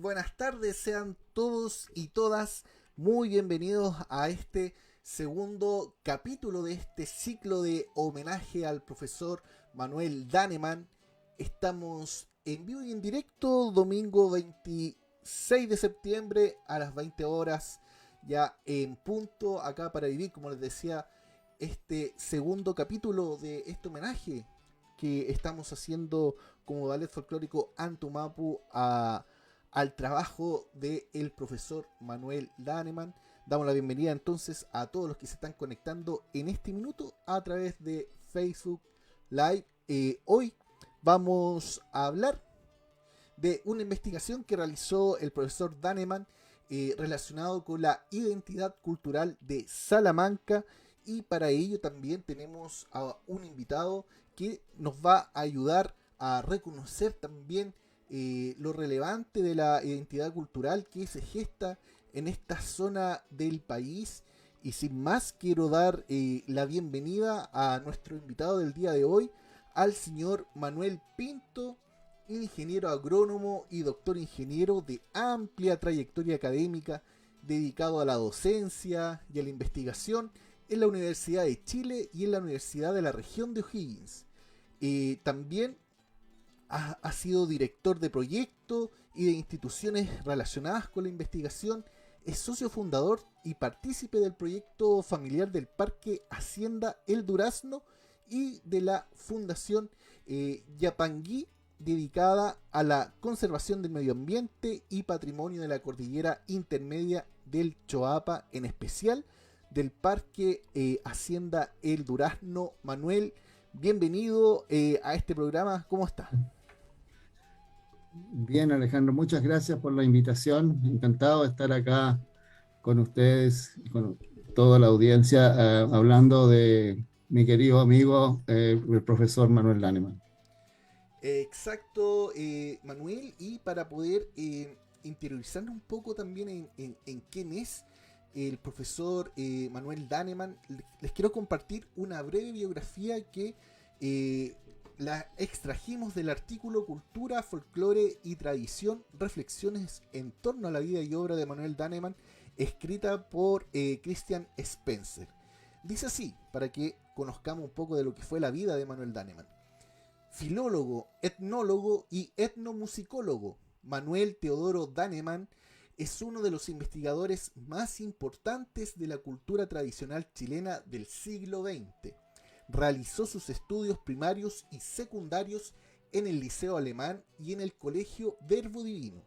buenas tardes, sean todos y todas muy bienvenidos a este segundo capítulo de este ciclo de homenaje al profesor Manuel Daneman. Estamos en vivo y en directo domingo 26 de septiembre a las 20 horas, ya en punto, acá para vivir, como les decía, este segundo capítulo de este homenaje que estamos haciendo como ballet folclórico Antumapu al trabajo del profesor Manuel Daneman. Damos la bienvenida entonces a todos los que se están conectando en este minuto a través de Facebook Live. Hoy vamos a hablar de una investigación que realizó el profesor Daneman relacionado con la identidad cultural de Salamanca, y para ello también tenemos a un invitado que nos va a ayudar a reconocer también lo relevante de la identidad cultural que se gesta en esta zona del país. Y sin más, quiero dar la bienvenida a nuestro invitado del día de hoy, al señor Manuel Pinto, ingeniero agrónomo y doctor ingeniero de amplia trayectoria académica, dedicado a la docencia y a la investigación en la Universidad de Chile y en la Universidad de la región de O'Higgins. También ha sido director de proyectos y de instituciones relacionadas con la investigación. Es socio fundador y partícipe del proyecto familiar del Parque Hacienda El Durazno y de la Fundación Yapangui, dedicada a la conservación del medio ambiente y patrimonio de la cordillera intermedia del Choapa, en especial del Parque Hacienda El Durazno. Manuel, bienvenido a este programa, ¿cómo está? Bien, Alejandro, muchas gracias por la invitación. Encantado de estar acá con ustedes y con toda la audiencia, hablando de mi querido amigo, el profesor Manuel Daneman. Exacto, Manuel, y para poder interiorizarnos un poco también en quién es el profesor Manuel Daneman, les quiero compartir una breve biografía que la extrajimos del artículo Cultura, Folclore y Tradición, reflexiones en torno a la vida y obra de Manuel Daneman, escrita por Christian Spencer. Dice así, para que conozcamos un poco de lo que fue la vida de Manuel Daneman: filólogo, etnólogo y etnomusicólogo, Manuel Teodoro Daneman es uno de los investigadores más importantes de la cultura tradicional chilena del siglo XX. Realizó sus estudios primarios y secundarios en el Liceo Alemán y en el Colegio Verbo Divino.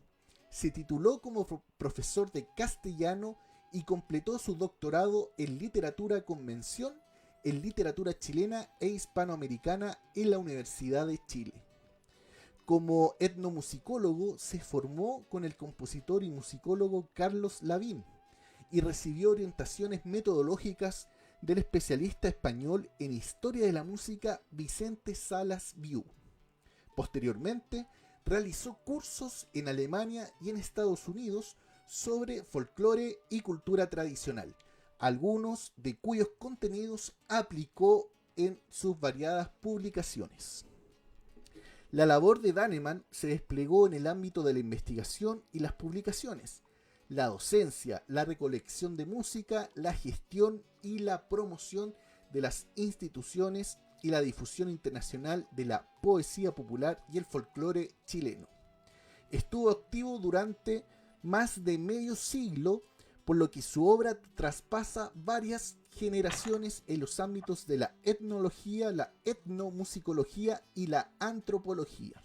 Se tituló como profesor de castellano y completó su doctorado en literatura con mención en literatura chilena e hispanoamericana en la Universidad de Chile. Como etnomusicólogo se formó con el compositor y musicólogo Carlos Lavín y recibió orientaciones metodológicas del especialista español en historia de la música Vicente Salas Viu. Posteriormente, realizó cursos en Alemania y en Estados Unidos sobre folclore y cultura tradicional, algunos de cuyos contenidos aplicó en sus variadas publicaciones. La labor de Daneman se desplegó en el ámbito de la investigación y las publicaciones, la docencia, la recolección de música, la gestión y la promoción de las instituciones y la difusión internacional de la poesía popular y el folclore chileno. Estuvo activo durante más de medio siglo, por lo que su obra traspasa varias generaciones en los ámbitos de la etnología, la etnomusicología y la antropología.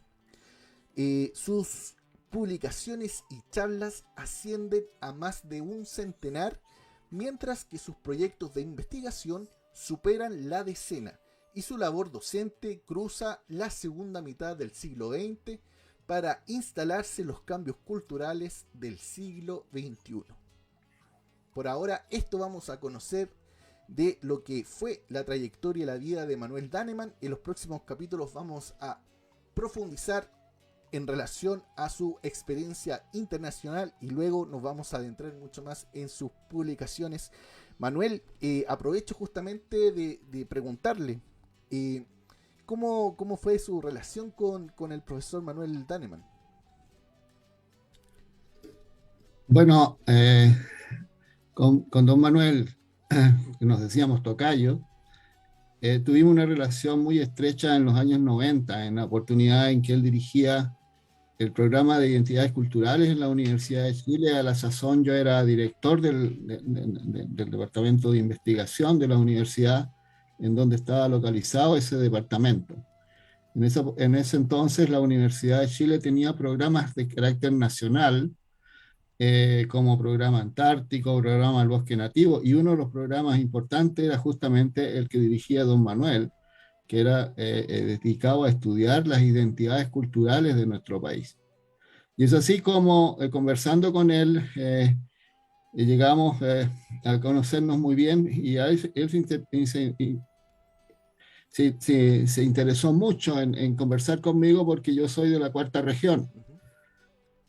Sus publicaciones y charlas ascienden a más de un centenar, mientras que sus proyectos de investigación superan la decena, y su labor docente cruza la segunda mitad del siglo XX para instalarse los cambios culturales del siglo XXI. Por ahora, esto vamos a conocer de lo que fue la trayectoria y la vida de Manuel Daneman. En los próximos capítulos vamos a profundizar en relación a su experiencia internacional y luego nos vamos a adentrar mucho más en sus publicaciones. Manuel, aprovecho justamente de preguntarle eh, ¿cómo fue su relación con el profesor Manuel Daneman? Bueno, con don Manuel, que nos decíamos tocayo, tuvimos una relación muy estrecha en los años 90, en la oportunidad en que él dirigía el programa de identidades culturales en la Universidad de Chile. A la sazón yo era director del departamento de investigación de la universidad, en donde estaba localizado ese departamento. En ese entonces la Universidad de Chile tenía programas de carácter nacional, como programa Antártico, programa del Bosque Nativo, y uno de los programas importantes era justamente el que dirigía don Manuel, que era dedicado a estudiar las identidades culturales de nuestro país. Y es así como, conversando con él, llegamos a conocernos muy bien, y a él se interesó mucho en conversar conmigo, porque yo soy de la cuarta región Ujú.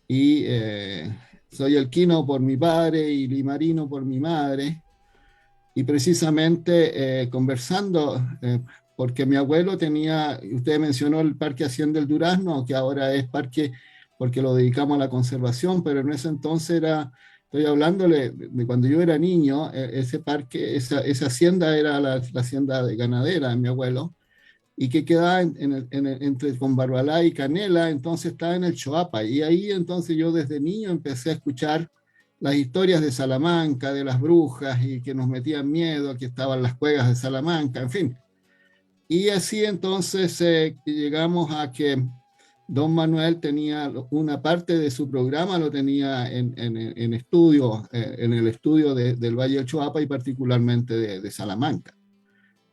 y soy elquino por mi padre y limarino por mi madre. Y precisamente conversando, porque mi abuelo tenía, usted mencionó el Parque Hacienda del Durazno, que ahora es parque porque lo dedicamos a la conservación, pero en ese entonces era, estoy hablándole de cuando yo era niño, ese parque, esa hacienda era la hacienda de ganadera de mi abuelo, y que quedaba entre con Barbalá y Canela. Entonces estaba en el Choapa, y ahí entonces yo desde niño empecé a escuchar las historias de Salamanca, de las brujas, y que nos metían miedo, que estaban las cuevas de Salamanca, en fin. Y así entonces llegamos a que don Manuel tenía una parte de su programa, lo tenía en estudio, en el estudio del Valle del Choapa, y particularmente de Salamanca,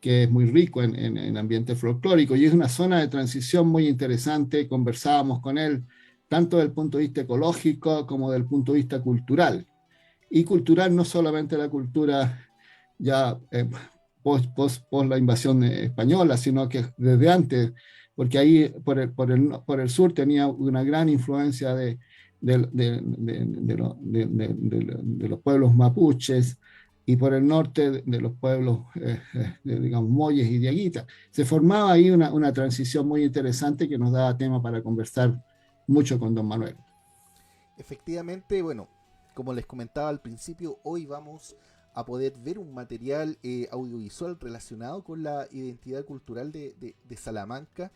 que es muy rico en ambiente folclórico, y es una zona de transición muy interesante. Conversábamos con él tanto desde el punto de vista ecológico como del punto de vista cultural. Y cultural no solamente la cultura ya post la invasión española, sino que desde antes, porque ahí por el sur tenía una gran influencia de los pueblos mapuches, y por el norte de los pueblos, digamos, Molles y Diaguita. Se formaba ahí una transición muy interesante, que nos daba tema para conversar mucho con don Manuel. Efectivamente, bueno, como les comentaba al principio, hoy vamos a poder ver un material audiovisual relacionado con la identidad cultural de Salamanca.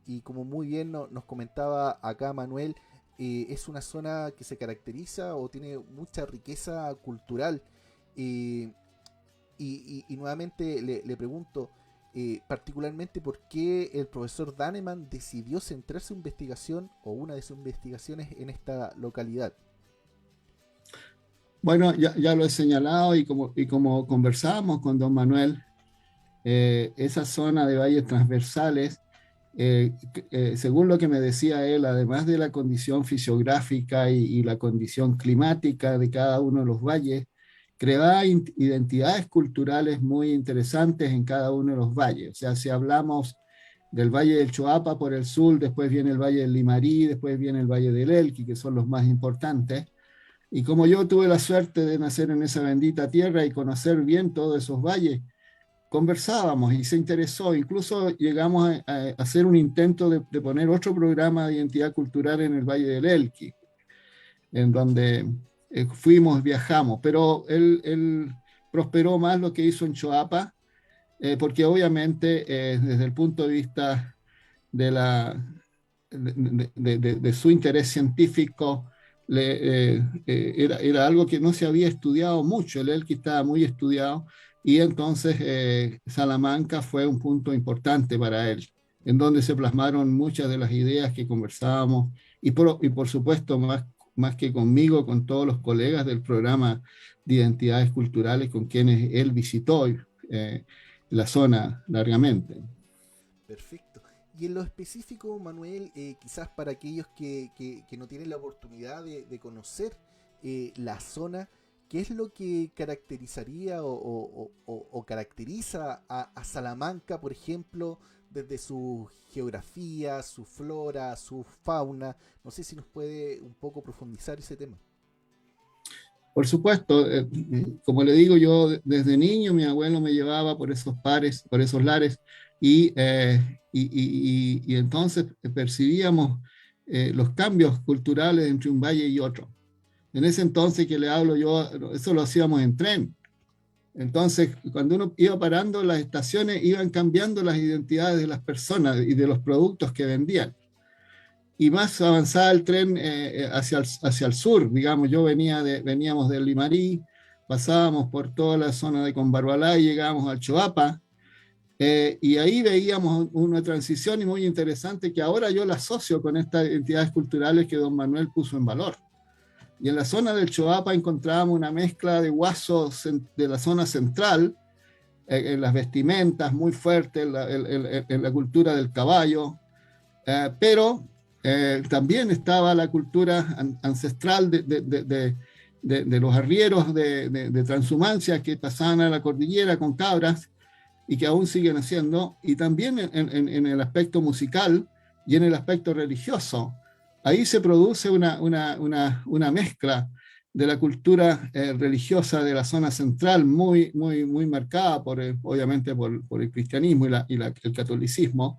Y como muy bien nos comentaba acá Manuel, es una zona que se caracteriza o tiene mucha riqueza cultural. Eh, y nuevamente le pregunto, particularmente por qué el profesor Daneman decidió centrar su investigación o una de sus investigaciones en esta localidad. Bueno, ya lo he señalado, y como conversábamos con don Manuel, esa zona de valles transversales, según lo que me decía él, además de la condición fisiográfica y la condición climática de cada uno de los valles, creaba identidades culturales muy interesantes en cada uno de los valles. O sea, si hablamos del Valle del Choapa por el sur, después viene el Valle del Limarí, después viene el Valle del Elqui, que son los más importantes. Y como yo tuve la suerte de nacer en esa bendita tierra y conocer bien todos esos valles, conversábamos y se interesó. Incluso llegamos a hacer un intento de poner otro programa de identidad cultural en el Valle del Elqui, en donde fuimos, viajamos, pero él prosperó más lo que hizo en Choapa, porque obviamente desde el punto de vista de, la, de su interés científico, era algo que no se había estudiado mucho. El Elqui estaba muy estudiado, y entonces Salamanca fue un punto importante para él, en donde se plasmaron muchas de las ideas que conversábamos, y por supuesto, más que conmigo, con todos los colegas del programa de identidades culturales con quienes él visitó la zona largamente. Perfecto. Y en lo específico, Manuel, quizás para aquellos que no tienen la oportunidad de conocer la zona, ¿qué es lo que caracterizaría o caracteriza a Salamanca, por ejemplo, desde su geografía, su flora, su fauna? No sé si nos puede un poco profundizar ese tema. Por supuesto, como le digo, yo desde niño mi abuelo me llevaba por esos pares, por esos lares, y entonces percibíamos los cambios culturales entre un valle y otro. En ese entonces que le hablo yo, eso lo hacíamos en tren. Entonces, cuando uno iba parando, las estaciones iban cambiando las identidades de las personas y de los productos que vendían. Y más avanzaba el tren hacia el sur, digamos, veníamos del Limarí, pasábamos por toda la zona de Conbarbalá y llegábamos al Choapa, y ahí veíamos una transición muy interesante que ahora yo la asocio con estas entidades culturales que don Manuel puso en valor. Y en la zona del Choapa encontrábamos una mezcla de guasos de la zona central, en las vestimentas muy fuertes, en la cultura del caballo, pero también estaba la cultura ancestral de los arrieros de transhumancia que pasaban a la cordillera con cabras y que aún siguen haciendo, y también en el aspecto musical y en el aspecto religioso. Ahí se produce una mezcla de la cultura religiosa de la zona central, muy marcada, obviamente, por el cristianismo y el catolicismo,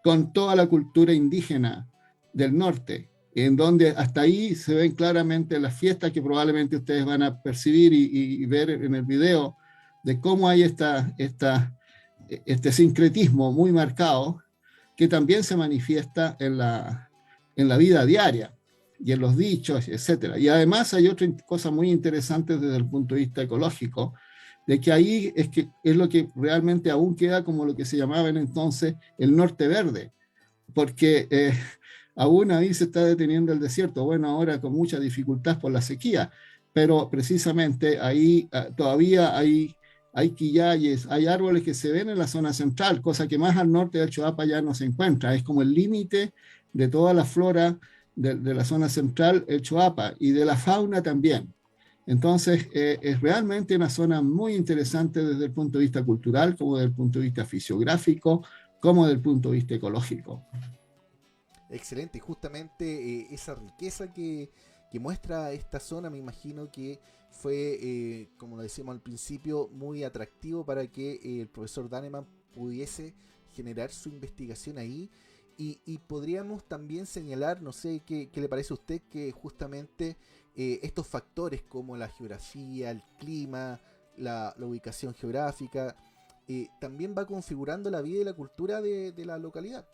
con toda la cultura indígena del norte, en donde hasta ahí se ven claramente las fiestas que probablemente ustedes van a percibir y ver en el video, de cómo hay este sincretismo muy marcado que también se manifiesta en la vida diaria y en los dichos, etc. Y además hay otra cosa muy interesante desde el punto de vista ecológico, de que ahí es lo que realmente aún queda como lo que se llamaba en entonces el norte verde, porque aún ahí se está deteniendo el desierto, bueno, ahora con mucha dificultad por la sequía, pero precisamente ahí todavía hay quillayes, hay árboles que se ven en la zona central, cosa que más al norte del Choapa ya no se encuentra, es como el límite de toda la flora de la zona central, el Choapa, y de la fauna también. Entonces, es realmente una zona muy interesante desde el punto de vista cultural, como desde el punto de vista fisiográfico, como desde el punto de vista ecológico. Excelente, y justamente esa riqueza que muestra esta zona, me imagino que fue, como lo decíamos al principio, muy atractivo para que el profesor Daneman pudiese generar su investigación ahí. Y podríamos también señalar, no sé qué le parece a usted, que justamente estos factores como la geografía, el clima, la ubicación geográfica, también va configurando la vida y la cultura de la localidad.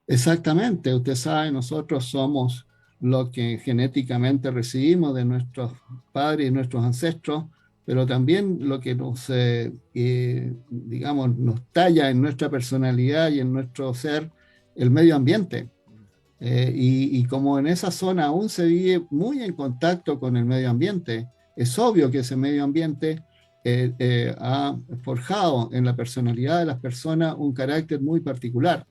Exactamente, usted sabe, nosotros somos lo que genéticamente recibimos de nuestros padres y nuestros ancestros, pero también lo que digamos, nos talla en nuestra personalidad y en nuestro ser, el medio ambiente. Y como en esa zona aún se vive muy en contacto con el medio ambiente, es obvio que ese medio ambiente ha forjado en la personalidad de las personas un carácter muy particular,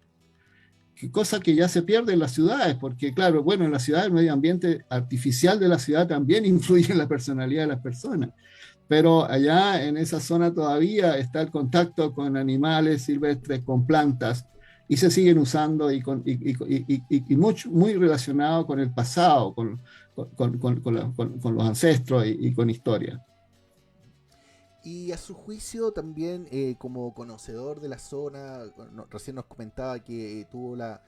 cosa que ya se pierde en las ciudades, porque claro, bueno, en la ciudad el medio ambiente artificial de la ciudad también influye en la personalidad de las personas, pero allá en esa zona todavía está el contacto con animales silvestres, con plantas, y se siguen usando y muy relacionado con el pasado, con los ancestros y con historia. Y a su juicio también, como conocedor de la zona, recién nos comentaba que tuvo la,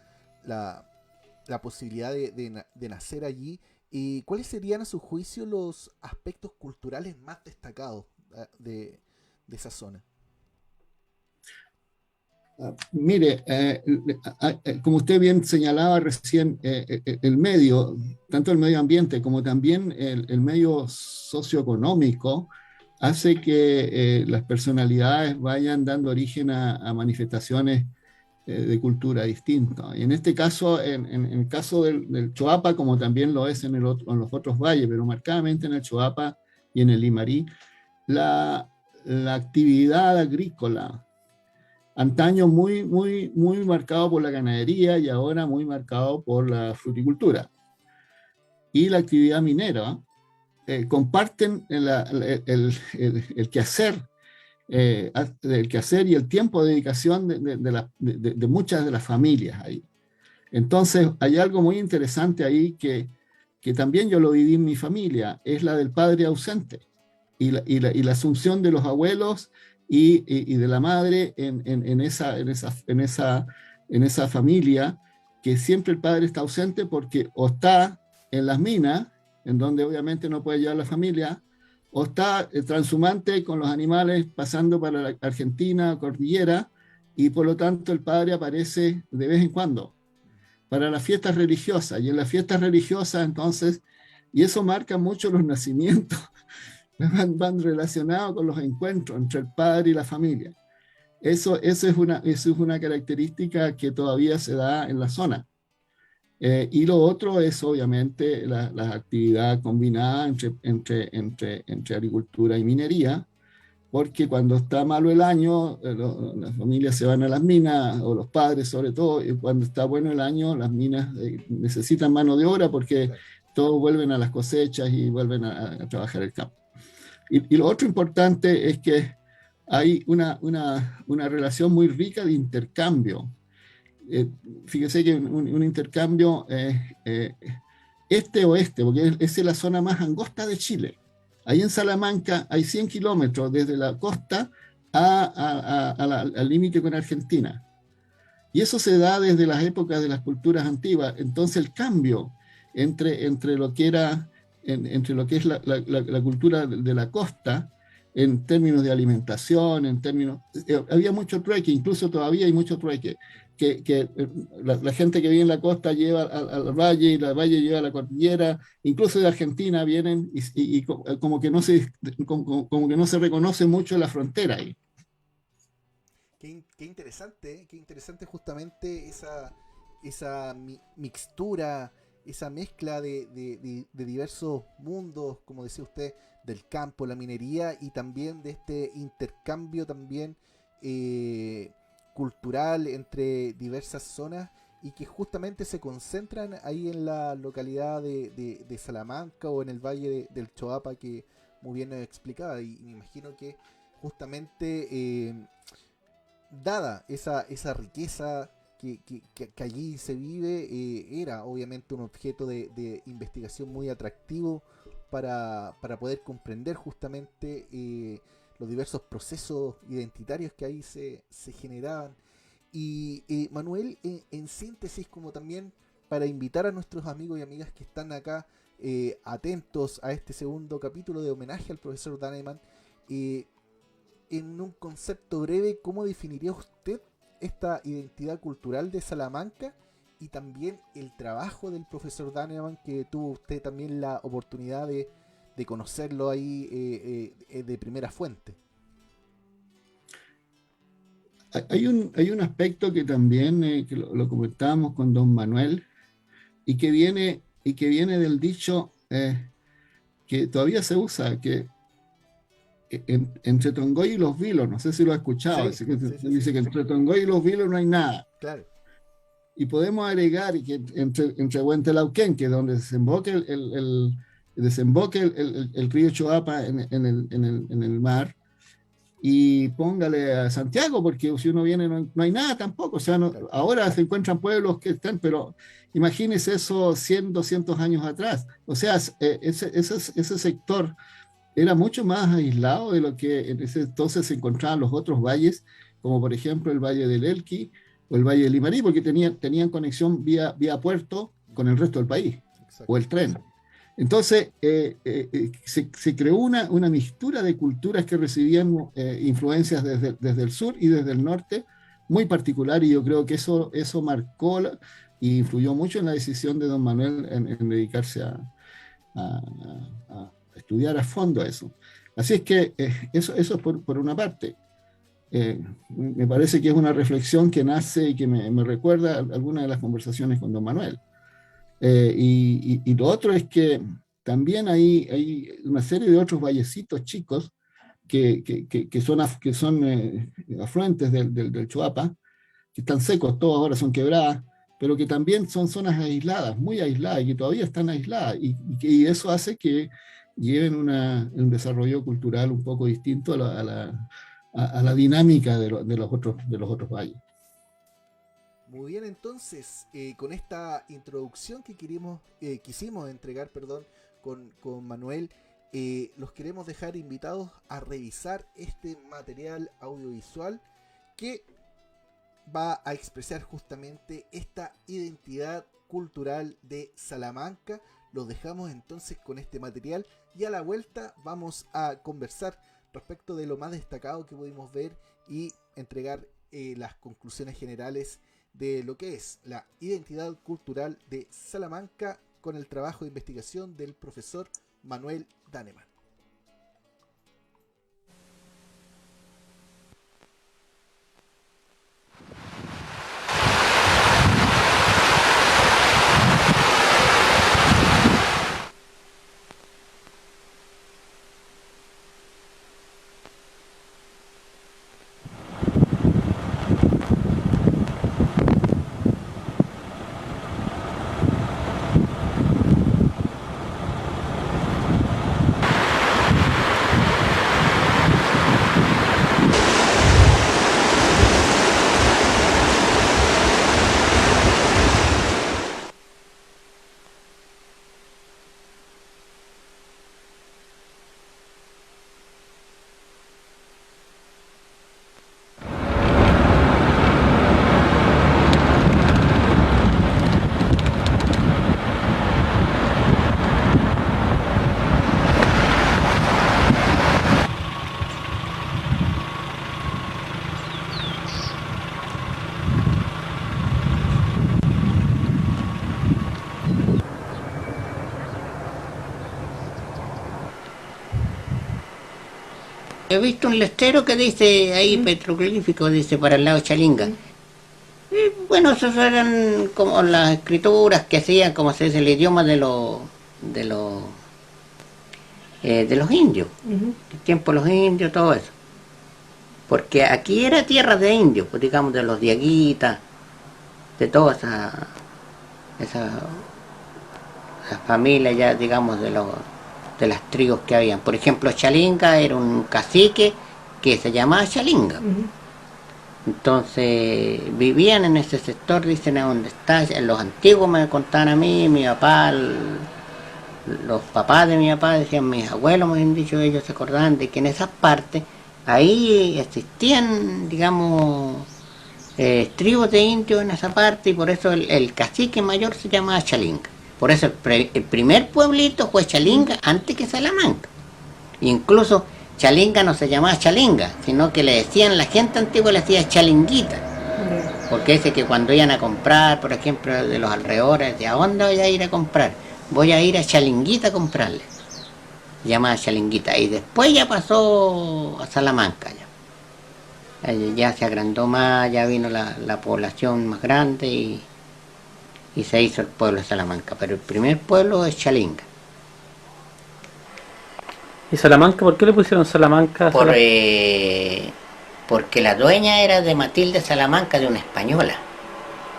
la posibilidad de nacer allí. ¿Y cuáles serían a su juicio los aspectos culturales más destacados de esa zona? Mire, como usted bien señalaba recién, el medio, tanto el medio ambiente como también el medio socioeconómico, hace que las personalidades vayan dando origen a manifestaciones de cultura distintas. Y en este caso, en el caso del Choapa, como también lo es en los otros valles, pero marcadamente en el Choapa y en el Limarí, la actividad agrícola, antaño muy marcado por la ganadería y ahora muy marcado por la fruticultura. Y la actividad minera comparten el quehacer, el quehacer y el tiempo de dedicación de muchas de las familias ahí. Entonces, hay algo muy interesante ahí que también yo lo viví en mi familia, es la del padre ausente y la asunción de los abuelos y de la madre en esa familia, que siempre el padre está ausente porque o está en las minas, en donde obviamente no puede llevar la familia, o está transhumante con los animales pasando para la Argentina, cordillera, y por lo tanto el padre aparece de vez en cuando para las fiestas religiosas, y en las fiestas religiosas entonces, y eso marca mucho los nacimientos, van relacionados con los encuentros entre el padre y la familia. Eso es una característica que todavía se da en la zona. Y lo otro es obviamente la actividad combinada entre agricultura y minería, porque cuando está malo el año, las familias se van a las minas, o los padres sobre todo, y cuando está bueno el año, las minas necesitan mano de obra porque Claro. todos vuelven a las cosechas y vuelven a trabajar el campo. Y lo otro importante es que hay una relación muy rica de intercambio. Fíjese que un intercambio este-oeste, porque es la zona más angosta de Chile. Ahí en Salamanca hay 100 kilómetros desde la costa al límite con Argentina. Y eso se da desde las épocas de las culturas antiguas. Entonces el cambio entre lo que era, entre lo que es la cultura de la costa, en términos de alimentación, en términos... había mucho trueque, incluso todavía hay mucho trueque. La gente que vive en la costa lleva al valle, y la valle lleva a la cordillera, incluso de Argentina vienen, y como que no como que no se reconoce mucho la frontera ahí. Qué interesante justamente esa mixtura, esa mezcla de diversos mundos, como decía usted, del campo, la minería y también de este intercambio también eh, cultural entre diversas zonas y que justamente se concentran ahí en la localidad de Salamanca o en el valle del Choapa que muy bien explicaba y me imagino que justamente dada esa riqueza que allí se vive, era obviamente un objeto de investigación muy atractivo para poder comprender justamente los diversos procesos identitarios que ahí se generaban. Y Manuel, en síntesis, como también para invitar a nuestros amigos y amigas que están acá atentos a este segundo capítulo de homenaje al profesor Daneman, eh, en un concepto breve, ¿cómo definiría usted esta identidad cultural de Salamanca y también el trabajo del profesor Daneman, que tuvo usted también la oportunidad de conocerlo ahí de primera fuente? Hay un aspecto que también que lo comentábamos con don Manuel, y que viene del dicho que todavía se usa, que entre Tongoy y los Vilos, no sé si lo ha escuchado, Sí, sí, sí, sí. dice que entre Tongoy y los Vilos no hay nada. Claro. Y podemos agregar que entre Huentelauquén, que es donde desemboca desemboque el río Choapa en el mar, y póngale a Santiago, porque si uno viene no hay nada tampoco. O sea, Claro. ahora se encuentran pueblos que están, pero imagínese eso 100, 200 años atrás. O sea, ese sector era mucho más aislado de lo que en ese entonces se encontraban los otros valles, como por ejemplo el Valle del Elqui o el Valle del Limarí, porque tenían conexión vía puerto con el resto del país, o Exacto. el tren. Entonces, se creó una mixtura de culturas que recibían influencias desde el sur y desde el norte, muy particular, y yo creo que eso marcó y influyó mucho en la decisión de don Manuel en dedicarse a, estudiar a fondo eso. Así es que eso es por una parte. Me parece que es una reflexión que nace y que me recuerda algunas de las conversaciones con don Manuel. Y lo otro es que también hay una serie de otros vallecitos chicos que son afluentes del Choapa, que están secos, todos ahora son quebradas, pero que también son zonas aisladas, muy aisladas, y que todavía están aisladas, y eso hace que lleven un desarrollo cultural un poco distinto a la dinámica de los otros valles. Muy bien, entonces, con esta introducción que quisimos entregar, perdón, con Manuel, los queremos dejar invitados a revisar este material audiovisual que va a expresar justamente esta identidad cultural de Salamanca. Los dejamos entonces con este material y a la vuelta vamos a conversar respecto de lo más destacado que pudimos ver y entregar las conclusiones generales de lo que es la identidad cultural de Salamanca con el trabajo de investigación del profesor Manuel Daneman. He visto un letrero que dice ahí petroglífico, dice para el lado de Chalinga. Y bueno, esas eran como las escrituras que hacían, como se dice, el idioma de los indios, el tiempo de los indios, todo eso. Porque aquí era tierra de indios, pues digamos de los diaguitas, de toda esa familia ya, digamos, de las tribus que habían. Por ejemplo, Chalinga era un cacique que se llamaba Chalinga. Entonces vivían en ese sector, dicen, a donde está. Los antiguos me contaban a mí, mi papá, los papás de mi papá decían, mis abuelos me han dicho, ellos se acordaban de que en esas partes ahí existían, digamos, tribus de indios en esa parte, y por eso el cacique mayor se llamaba Chalinga. Por eso el primer pueblito fue Chalinga antes que Salamanca. Incluso Chalinga no se llamaba Chalinga, sino que le decían, la gente antigua le decía Chalinguita. Porque dice que cuando iban a comprar, por ejemplo, de los alrededores, decía, ¿a dónde voy a ir a comprar? Voy a ir a Chalinguita a comprarle. Llamada Chalinguita. Y después ya pasó a Salamanca. Ya se agrandó más, ya vino la población más grande y se hizo el pueblo de Salamanca. Pero el primer pueblo es Chalinga. ¿Y Salamanca? ¿Por qué le pusieron Salamanca? Porque la dueña era de Matilde Salamanca, de una española.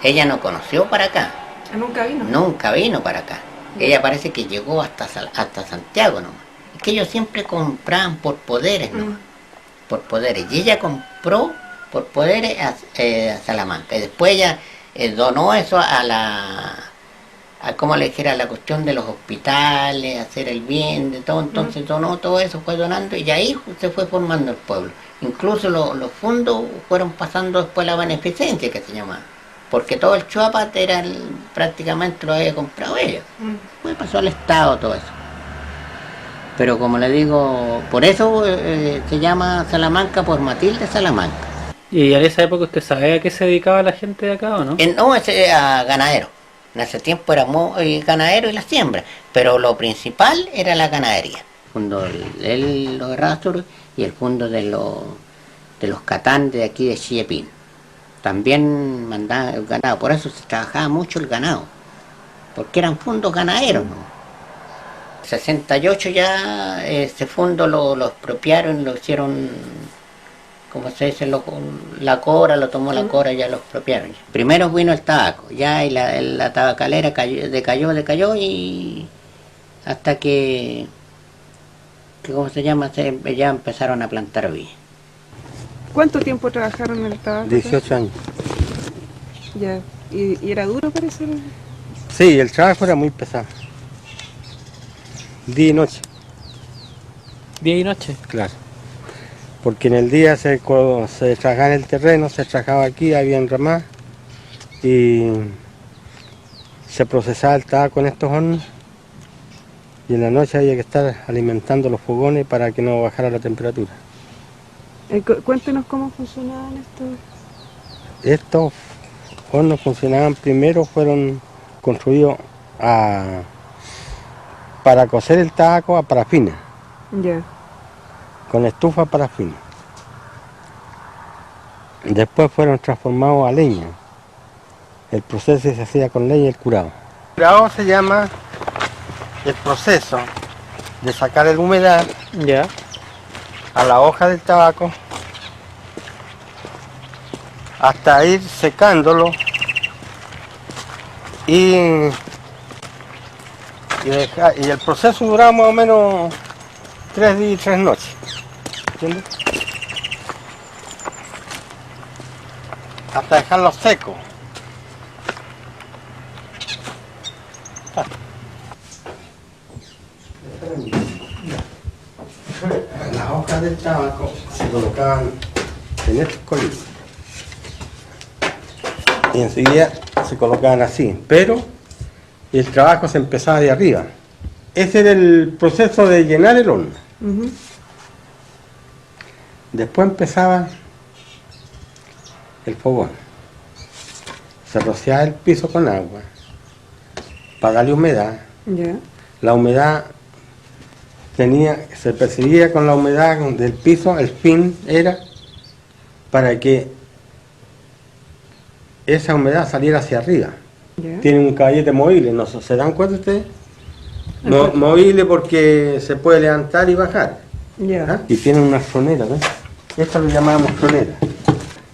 Ella no conoció para acá. ¿Nunca vino? Nunca vino para acá. Ella parece que llegó hasta Santiago nomás. Es que ellos siempre compraban por poderes nomás. Por poderes. Y ella compró por poderes a Salamanca. Y después ella donó eso a como le dijera, la cuestión de los hospitales, hacer el bien, de todo. Entonces donó todo eso, fue donando, y ahí se fue formando el pueblo. Incluso los fondos fueron pasando después a la beneficencia, que se llamaba. Porque todo el Chuapat era prácticamente lo había comprado ella. Después pasó al Estado todo eso. Pero como le digo, por eso se llama Salamanca, por Matilde Salamanca. ¿Y en esa época usted sabe a qué se dedicaba la gente de acá o no? No, ese era ganadero. En ese tiempo era muy ganadero y la siembra, pero lo principal era la ganadería. El fondo de los Errázuriz y el fondo de los Catán de aquí de Chillepín. También mandaban el ganado, por eso se trabajaba mucho el ganado, porque eran fondos ganaderos, ¿no? En 68 ya ese fondo lo expropiaron, lo hicieron, como se dice, la Cora, lo tomó la Cora y ya lo expropiaron. Primero vino el tabaco, ya, y la tabacalera decayó y hasta que ¿cómo se llama? Ya empezaron a plantar viña. ¿Cuánto tiempo trabajaron en el tabaco? 18 años. Ya. ¿Y era duro, parece? Sí, el trabajo era muy pesado. Día y noche. ¿Día y noche? Claro. Porque en el día se trabajaba en el terreno, se trabajaba aquí, había enramadas, y se procesaba el tabaco en estos hornos y en la noche había que estar alimentando los fogones para que no bajara la temperatura. Cuéntenos cómo funcionaban estos. Estos hornos funcionaban primero, fueron construidos para cocer el tabaco a parafina, Ya, con estufa parafina. Después fueron transformados a leña. El proceso se hacía con leña y el curado. El curado se llama el proceso de sacar la humedad Ya. a la hoja del tabaco hasta ir secándolo y el proceso duraba más o menos 3 días y 3 noches. ¿Entiendes? Hasta dejarlo seco. Las hojas del tabaco se colocaban en estos colillos y enseguida se colocaban así, pero el trabajo se empezaba de arriba. Ese era el proceso de llenar el horno. ujú, Después empezaba el fogón. Se rociaba el piso con agua para darle humedad. ya, La humedad se percibía con la humedad del piso, el fin era para que esa humedad saliera hacia arriba. ya. Tiene un caballete movible, ¿no se dan cuenta ustedes? Movible porque se puede levantar y bajar. Ya, ¿Ah? Y tiene una tronera, ¿ves? Esto lo llamábamos tronera.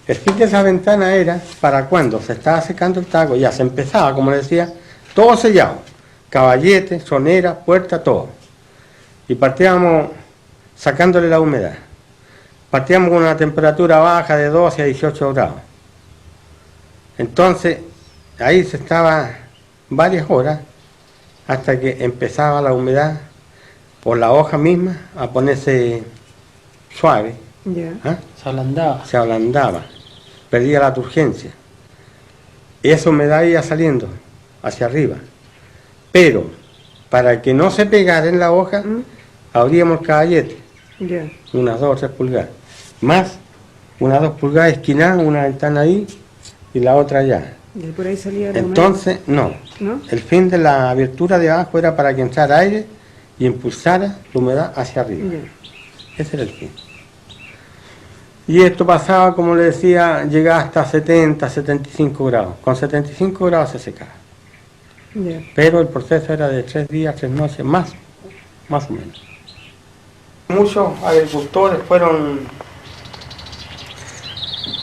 El fin de esa ventana era para cuando se estaba secando el tabaco, ya se empezaba, como les decía, todo sellado. Caballete, tronera, puerta, todo. Y partíamos sacándole la humedad. Partíamos con una temperatura baja de 12 a 18 grados. Entonces, ahí se estaba varias horas hasta que empezaba la humedad por la hoja misma a ponerse suave, ya, ¿ah? Se ablandaba. Se ablandaba, perdía la turgencia. Esa humedad iba saliendo hacia arriba. Pero, para que no se pegara en la hoja, abríamos el caballete, ya, unas 2 o 3 pulgadas. Más unas 2 pulgadas esquinadas, una ventana ahí y la otra allá. y por ahí salía la Entonces, no. ¿no? El fin de la abertura de abajo era para que entrara aire y impulsara la humedad hacia arriba. Ya, Ese era el fin. Y esto pasaba, como le decía, llegaba hasta 70, 75 grados. Con 75 grados se secaba. ya, Pero el proceso era de 3 días, 3 noches, más o menos. Muchos agricultores fueron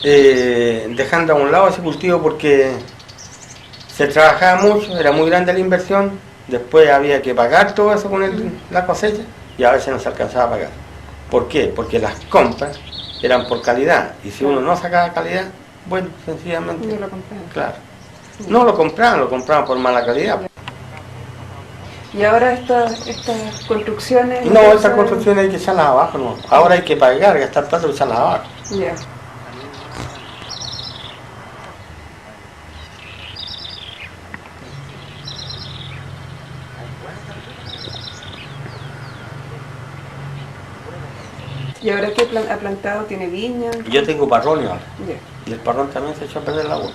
dejando a un lado ese cultivo porque se trabajaba mucho, era muy grande la inversión, después había que pagar todo eso con la cosecha y a veces no se alcanzaba a pagar. ¿Por qué? Porque las compras eran por calidad y si uno no sacaba calidad, bueno, sencillamente, no lo compré. claro, no lo compraban por mala calidad. Y ahora estas construcciones. No, esa construcción hay que echarlas abajo, no. Ahora hay que pagar, gastar plata y echarlas abajo. Ya. ¿Y ahora qué ha plantado? ¿Tiene viña? Yo tengo parrón ahora, Ya. y el parrón también se echó a perder la agua.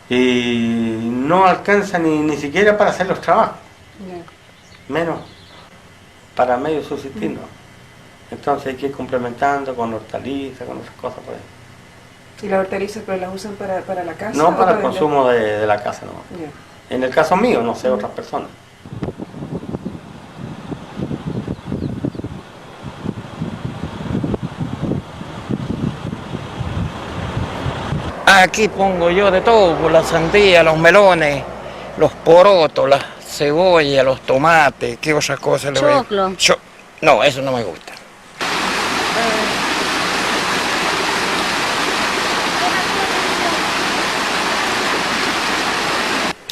Y no alcanza ni siquiera para hacer los trabajos, Ya. menos para medio subsistir, ¿no? Entonces hay que ir complementando con hortalizas, con otras cosas por ahí. ¿Y las hortalizas pero las usan para la casa? No o para el vender? consumo de la casa, no. Ya. En el caso mío, no sé, otras personas. Aquí pongo yo de todo, por la sandía, los melones, los porotos, las cebollas, los tomates, ¿qué otras cosas le voy a...? Choclo. No, eso no me gusta.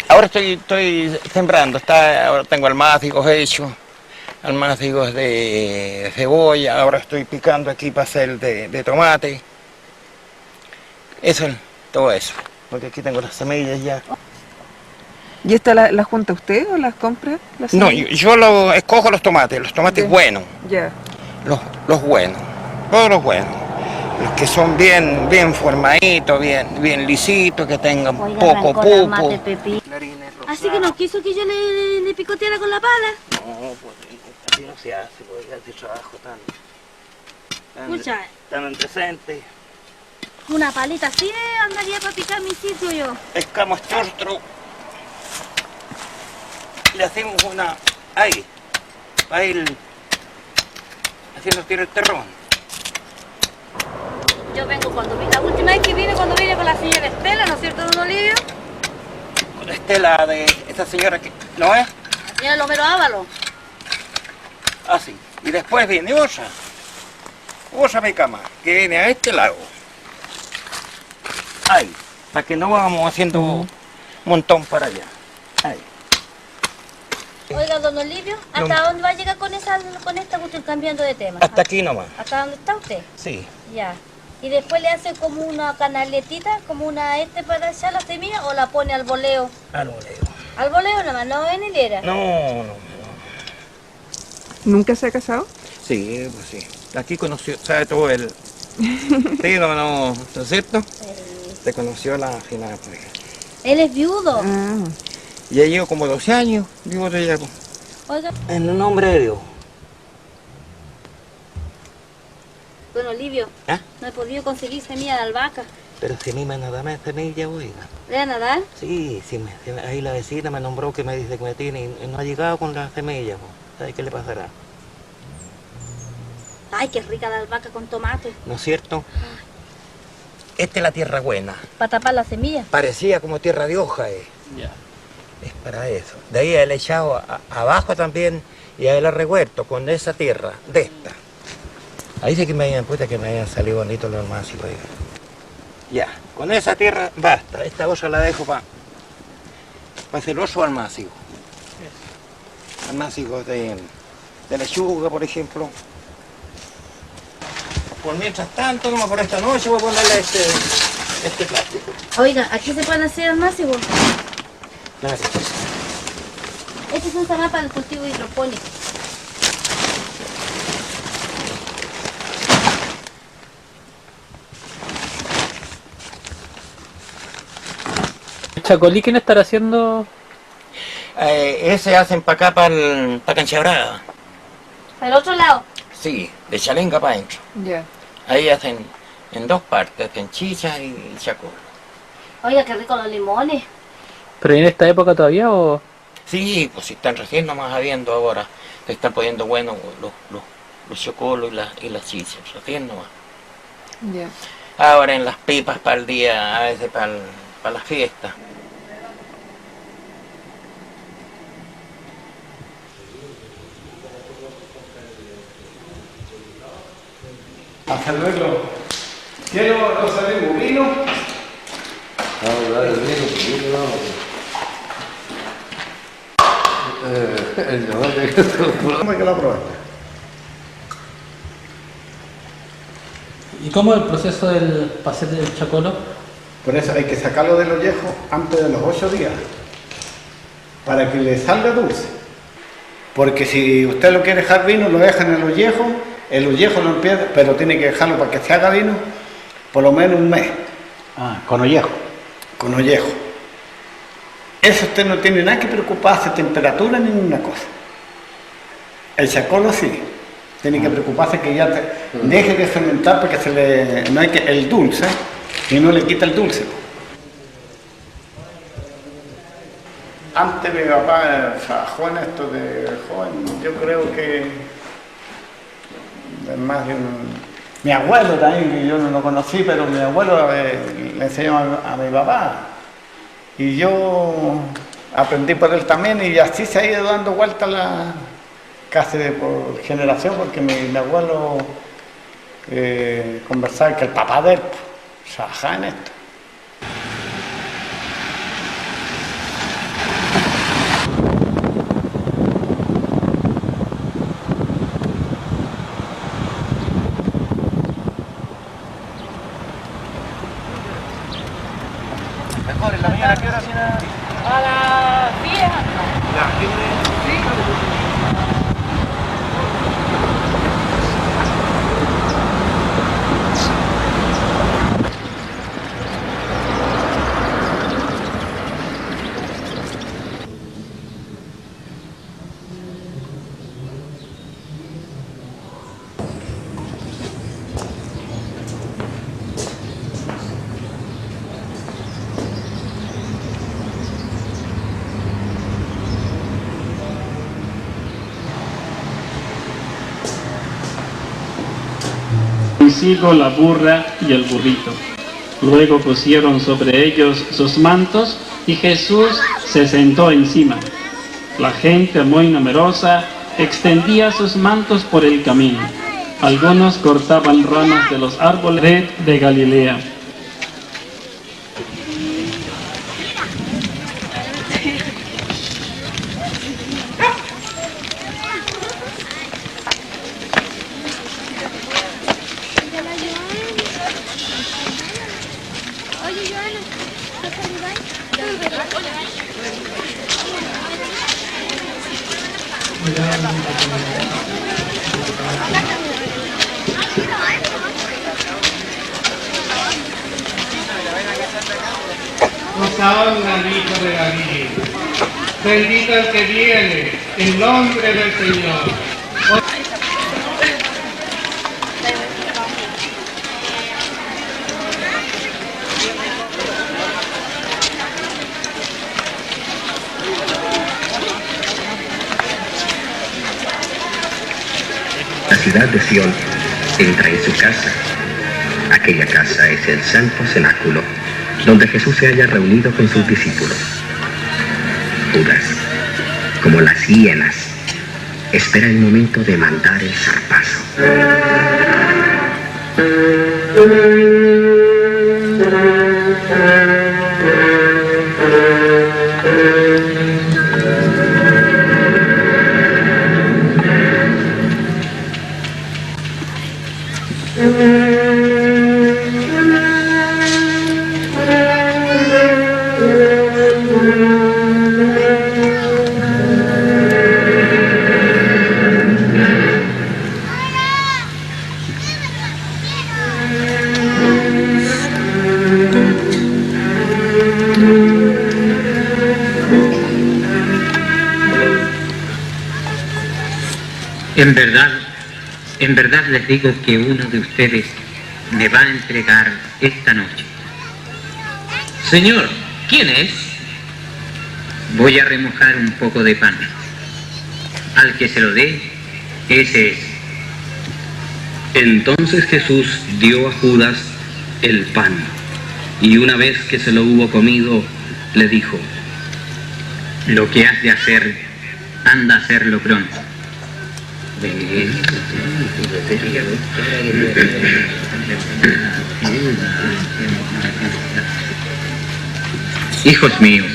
Ahora estoy sembrando, ahora tengo almácigos hechos, almácigos de cebolla, ahora estoy picando aquí para hacer de tomate. Eso, todo eso, porque aquí tengo las semillas ya. ¿Y esta la junta usted o las compra? No, yo escojo los tomates Ya. buenos, Ya. los buenos, todos los buenos. Los que son bien formaditos, bien lisitos, que tengan poco pupo. Así que no quiso que yo le picoteara con la pala. No, pues así no se hace, pues ese trabajo Escucha, tan indecente. una palita así andaría para picar mi sitio yo. Pescamos chortro, le hacemos una ahí, para ir haciendo tiro el terrón. Yo vengo la última vez que vine cuando vine con la señora Estela, ¿no es cierto, don Olivio? Con la estela de esa señora que, ¿no es? La señora Lomero Ávalo. Así. Y después viene otra meca más, que viene a este lado. Ahí, para que no vamos haciendo un montón para allá. Ahí. Oiga, don Olivio, ¿hasta dónde va a llegar con esta cuestión, cambiando de tema? Hasta aquí nomás. ¿Hasta dónde está usted? Sí. Ya. ¿Y después le hace como una canaletita, como una para echar la semilla o la pone al voleo? Al voleo. Al voleo nomás, no en hilera. No. ¿Nunca se ha casado? Sí, pues sí. Aquí conoció, sabe todo el... Sí, ¿no es cierto? Se conoció la final. Pues. Él es viudo. Ah. Ya llevo como 12 años, vivo de allá. Pues. Oiga, En el nombre de Dios. don Olivio, ¿Ah? no he podido conseguir semilla de albahaca. Pero si ni me nada más semilla, oiga. ¿Le van a dar? Sí, ahí la vecina me nombró que me dice que me tiene y no ha llegado con la semilla. Pues. ¿Sabe qué le pasará? Ay, qué rica la albahaca con tomate. ¿No es cierto? Esta es la tierra buena. Para tapar la semilla. Parecía como tierra de hoja. Ya. Es para eso. De ahí el echado abajo también y ahí el revuelto con esa tierra de esta. Ahí sí que me hayan salido bonitos los almácigos. Ya, con esa tierra basta. Esta cosa la dejo para hacer otro almácigo. Almácigos de lechuga, por ejemplo. Por mientras tanto, como por esta noche, voy a ponerle este plástico. Oiga, aquí se pueden hacer almácigos. Claro. Estos son también para el cultivo hidropónico. ¿El chacolí quién estará haciendo? Ese hacen para acá, para Canchabrada. ¿Para el otro lado? Sí, de Chalenga para adentro. Ya. Ahí hacen en dos partes, hacen chicha y chacol. Oiga, qué rico los limones. ¿Pero en esta época todavía o...? Sí, pues si están recién nomás habiendo ahora, se están poniendo buenos los chocolos y las chichas, recién nomás. Ya. Ahora en las pipas para el día, a veces para la fiesta. Hasta luego. ¿Quiero los salimos vino? ¿Cómo es que lo probaste? ¿Y cómo es el proceso para hacer el chacolo? Por eso hay que sacarlo del ollejo antes de los 8 días, para que le salga dulce. Porque si usted lo quiere dejar vino, lo deja en el ollejo lo empieza, pero tiene que dejarlo para que se haga vino por lo menos un mes. Ah, con ollejo. Con ollejo. Eso usted no tiene nada que preocuparse, temperatura ni ninguna cosa. El chacolo sí. Tiene que preocuparse que ya deje de fermentar porque no hay que el dulce y no le quita el dulce. Antes mi papá trabajó en esto de joven, yo creo que más de mi abuelo también, que yo no lo conocí, pero mi abuelo le enseñó a mi papá. Y yo aprendí por él también y así se ha ido dando vuelta casi por generación, porque mi abuelo conversaba que el papá de él trabajaba en esto. Mejor, en la mañana, ¿qué hora? A las consigo la burra y el burrito. Luego pusieron sobre ellos sus mantos y Jesús se sentó encima. La gente muy numerosa extendía sus mantos por el camino. Algunos cortaban ramas de los árboles de Galilea. Hosanna al Hijo de David. Bendito el que viene en nombre del Señor. La ciudad de Sion entra en su casa. Aquella casa es el santo cenáculo, donde Jesús se haya reunido con sus discípulos. Judas, como las hienas, espera el momento de mandar el zarpazo. En verdad les digo que uno de ustedes me va a entregar esta noche. Señor, ¿quién es? Voy a remojar un poco de pan. Al que se lo dé, ese es. Entonces Jesús dio a Judas el pan, y una vez que se lo hubo comido, le dijo: Lo que has de hacer, anda a hacerlo pronto. Hijos míos,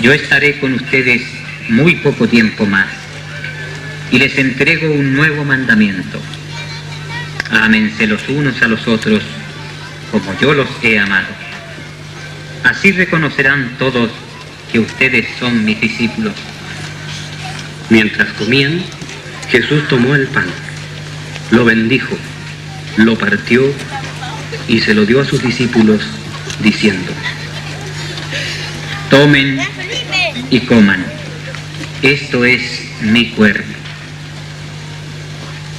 yo estaré con ustedes muy poco tiempo más y les entrego un nuevo mandamiento. Ámense los unos a los otros como yo los he amado. Así reconocerán todos que ustedes son mis discípulos. Mientras comían, Jesús tomó el pan, lo bendijo, lo partió y se lo dio a sus discípulos, diciendo: Tomen y coman. Esto es mi cuerpo.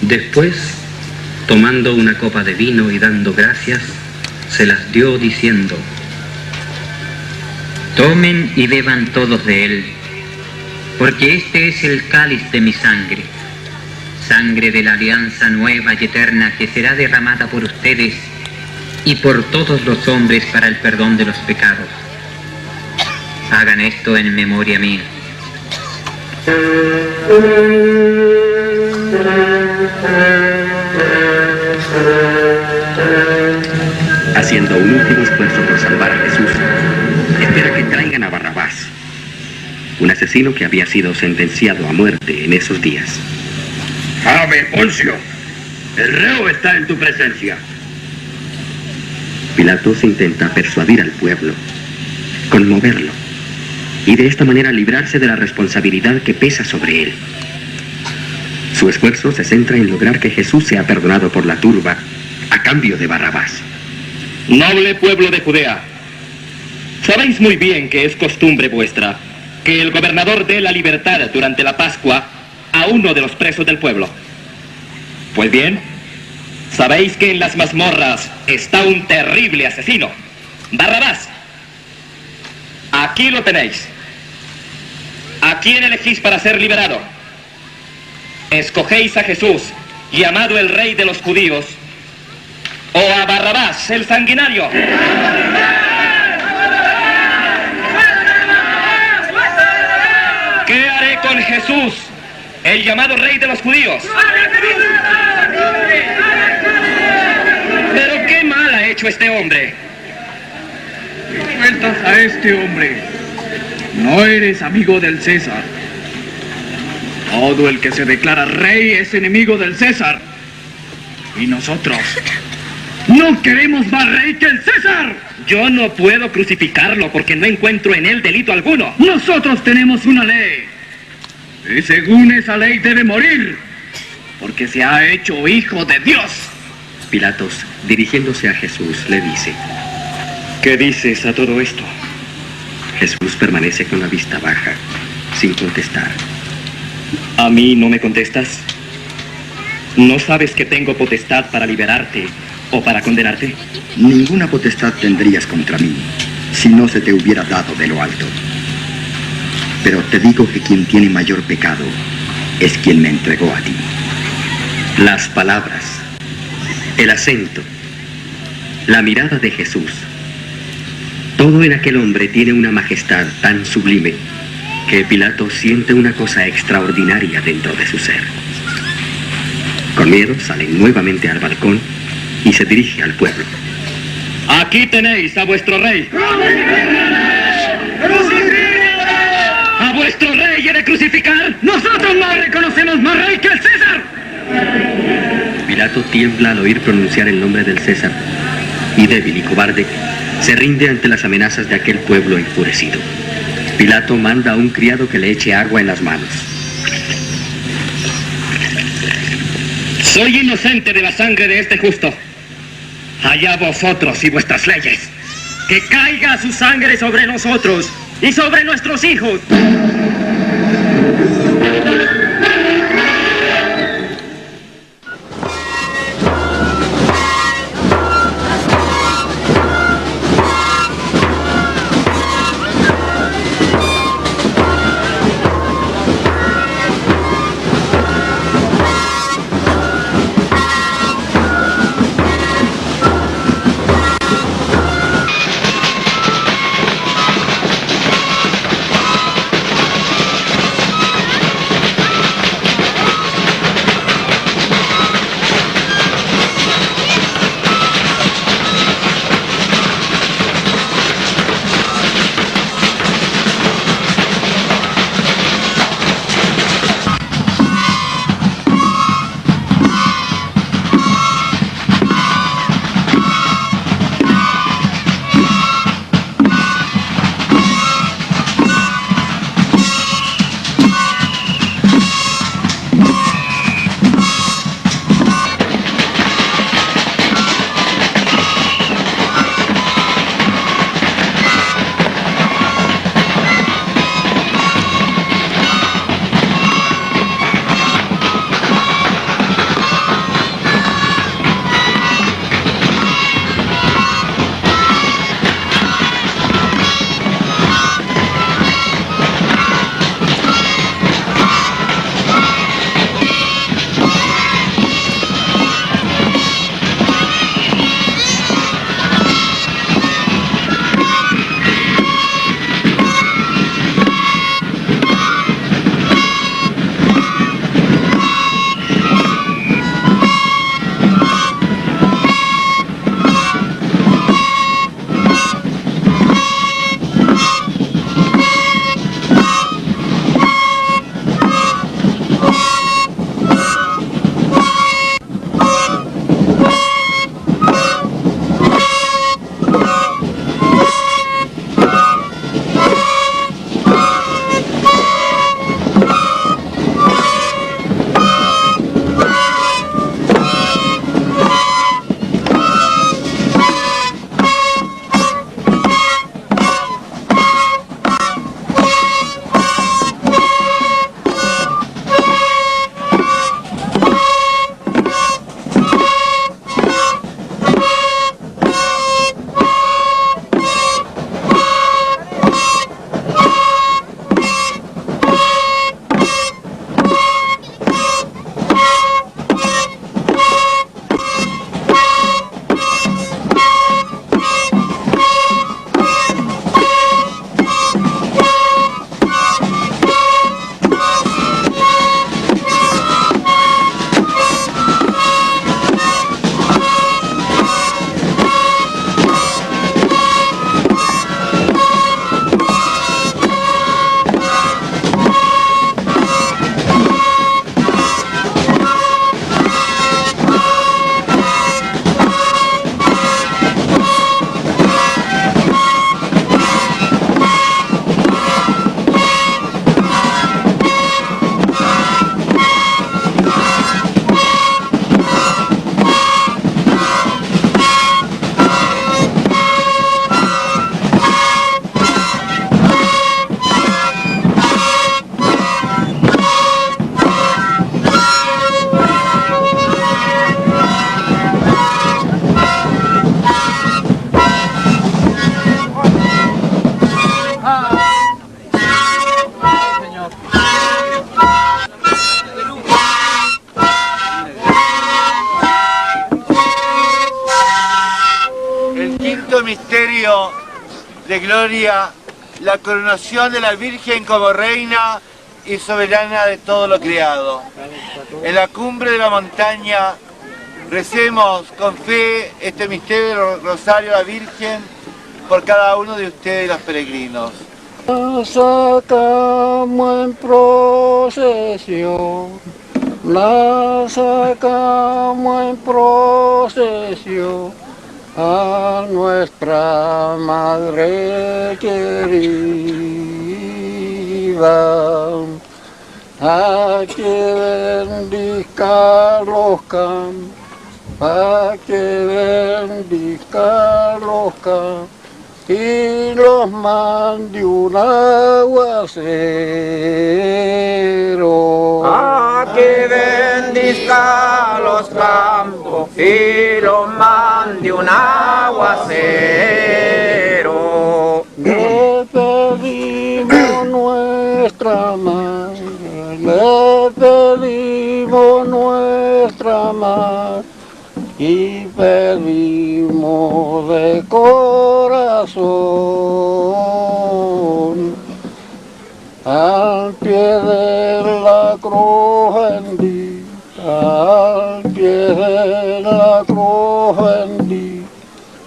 Después, tomando una copa de vino y dando gracias, se las dio diciendo: Tomen y beban todos de él, porque este es el cáliz de mi sangre, sangre de la alianza nueva y eterna que será derramada por ustedes y por todos los hombres para el perdón de los pecados. Hagan esto en memoria mía. Haciendo un último esfuerzo por salvar a Jesús, espera que traigan a Barrabás, un asesino que había sido sentenciado a muerte en esos días. ¡Ave, Poncio! El reo está en tu presencia. Pilatos intenta persuadir al pueblo, conmoverlo, y de esta manera librarse de la responsabilidad que pesa sobre él. Su esfuerzo se centra en lograr que Jesús sea perdonado por la turba a cambio de Barrabás. Noble pueblo de Judea, sabéis muy bien que es costumbre vuestra que el gobernador dé la libertad durante la Pascua a uno de los presos del pueblo. Pues bien, sabéis que en las mazmorras está un terrible asesino, Barrabás. Aquí lo tenéis. ¿A quién elegís para ser liberado? Escogéis a Jesús, llamado el Rey de los Judíos, ¿O a Barrabás, el sanguinario? ¿Qué haré con Jesús, el llamado rey de los judíos? ¿Pero qué mal ha hecho este hombre? Sueltas a este hombre. No eres amigo del César. Todo el que se declara rey es enemigo del César. Y nosotros no queremos más rey que el César. Yo no puedo crucificarlo porque no encuentro en él delito alguno. Nosotros tenemos una ley. Y según esa ley debe morir, porque se ha hecho hijo de Dios. Pilatos, dirigiéndose a Jesús, le dice: ¿Qué dices a todo esto? Jesús permanece con la vista baja, sin contestar. ¿A mí no me contestas? ¿No sabes que tengo potestad para liberarte o para condenarte? Ninguna potestad tendrías contra mí si no se te hubiera dado de lo alto. Pero te digo que quien tiene mayor pecado es quien me entregó a ti. Las palabras, el acento, la mirada de Jesús, todo en aquel hombre tiene una majestad tan sublime que Pilato siente una cosa extraordinaria dentro de su ser. Con miedo sale nuevamente al balcón y se dirige al pueblo. Aquí tenéis a vuestro rey. ¿A vuestro rey he de crucificar? Nosotros no reconocemos más rey que el César. Pilato tiembla al oír pronunciar el nombre del César y, débil y cobarde, se rinde ante las amenazas de aquel pueblo enfurecido. Pilato manda a un criado que le eche agua en las manos. Soy inocente de la sangre de este justo. Allá vosotros y vuestras leyes. Que caiga su sangre sobre nosotros y sobre nuestros hijos. misterio de gloria, la coronación de la Virgen como reina y soberana de todo lo creado. En la cumbre de la montaña recemos con fe este misterio del Rosario a la Virgen por cada uno de ustedes los peregrinos. La sacamos en procesión, la sacamos en procesión a nuestra Madre querida, a que bendiga los campos, a que bendiga los campos y los mande un aguacero. A que bendizca los campos y los mande un aguacero. Le pedimos nuestra madre, le pedimos nuestra madre, y pedimos de corazón al pie de la cruz bendita, al pie de la cruz bendita,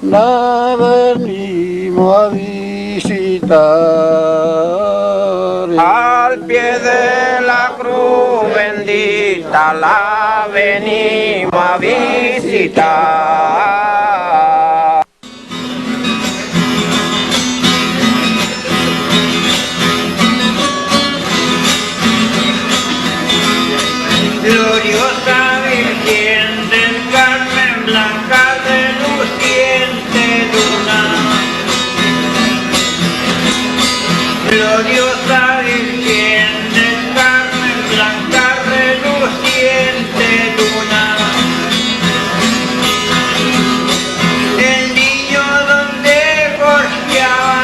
la venimos a visitar. Al pie de la cruz bendita la venimos a visitar. Gloriosa Virgen del Carmen, blanca reluciente luna. Gloriosa Virgen del Carmen, blanca reluciente luna. El niño donde gorjeaba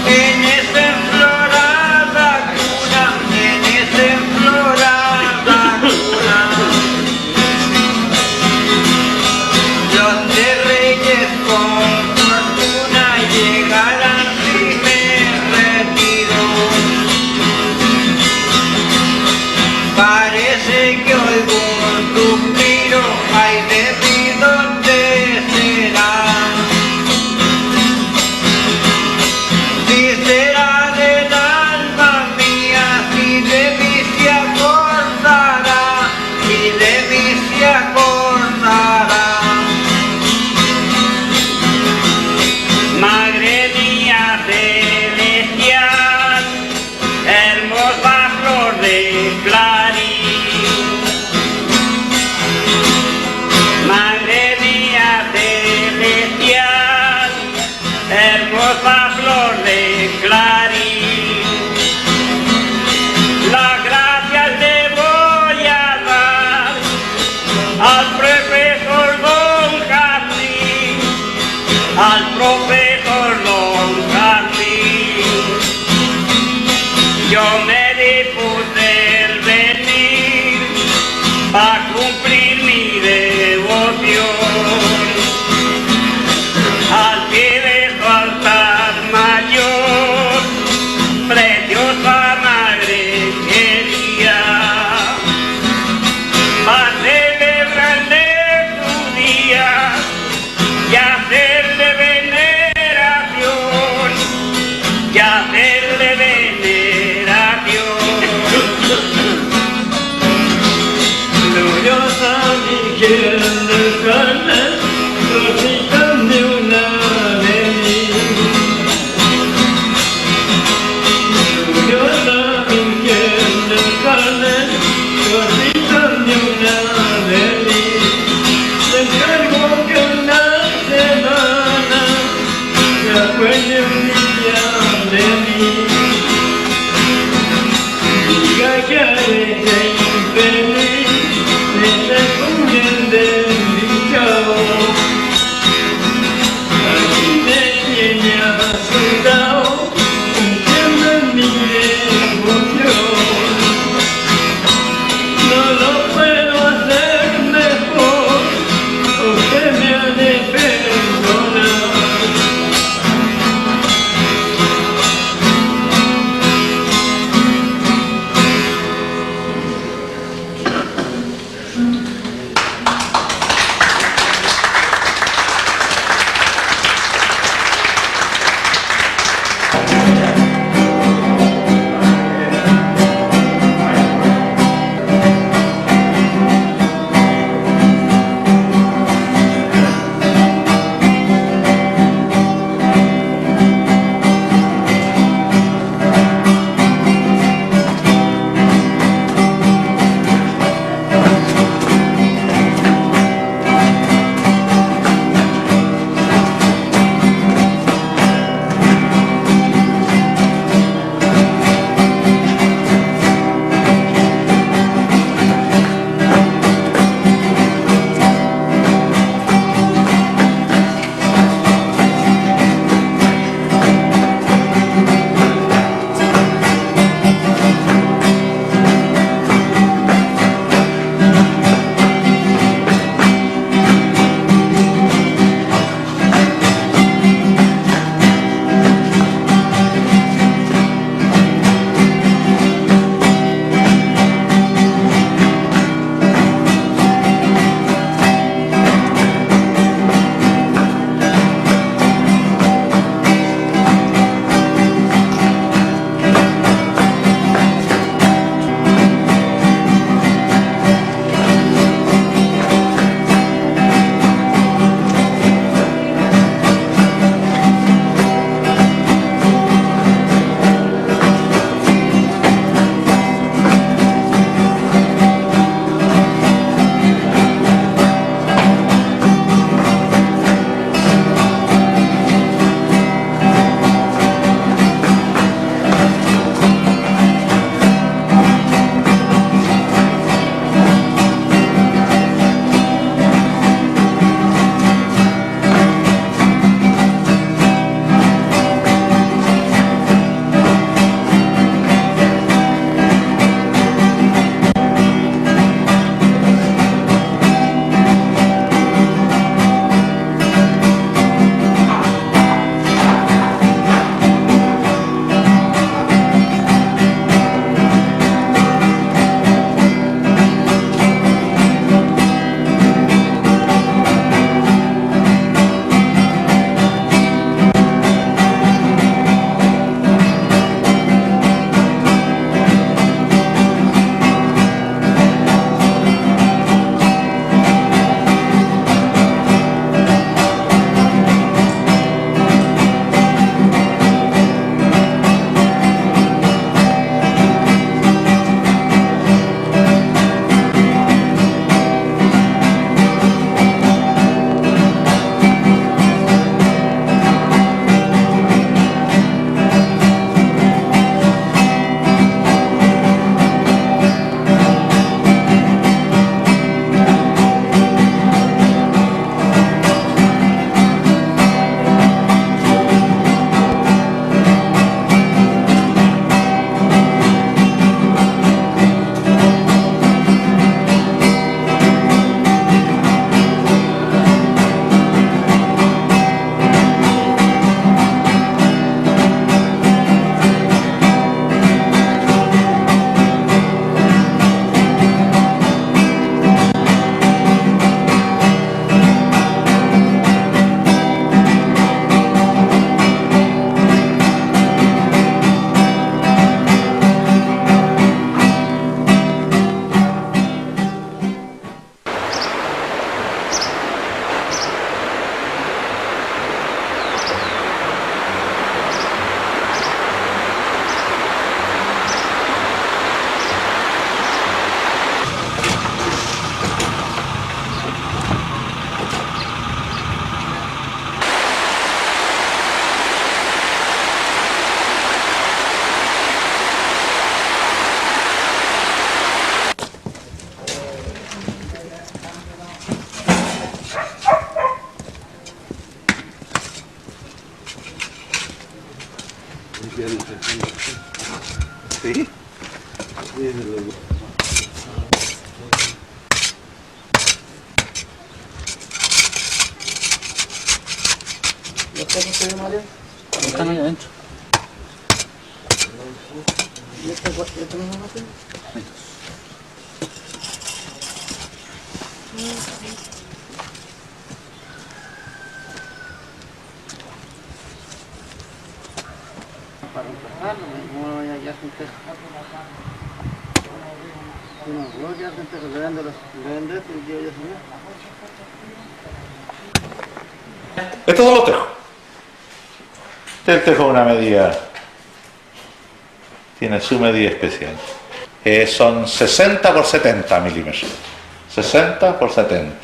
en esa enflorada cuna, en esa enflorada cuna, donde reyes con fortuna llegarán primer retiro. Parece que oigo un suspiro, ay de mí dónde será. Si será del alma mía, si de mí se acordará, si de mí se acordará. Madre mía celestial, hermosa flor de clarín. Madre mía celestial, hermosa flor de clarín. Las gracias le voy a dar al profesor Don Carlín, al profesor Don Carlín. Yo me di poder venir para cumplir mi devoción al pie de su altar mayor, preciosa madre querida, para celebrarle su día y hacerle veneración, y hacerle veneración. Gloriosa Virgen del Carmen, Rosita de una de mí. Gloriosa Virgen del Carmen, Rosita de una de mí. Te encargo que una semana se acuerde un día de mí. Diga que haré de infeliz, me recuerden del dichado. Aquí me tiene asustado, entiendo mi devoción. No lo puedo hacer mejor, usted me ha de perdonar. Están ahí adentro. Para empezarlo, no voy a quedar sin tejo. No voy a quedar sin tejo, le vendo esto y yo ya se Estos son los tejos. Este es el tejo de una medida, tiene su medida especial. Son 60 por 70 milímetros. 60 por 70.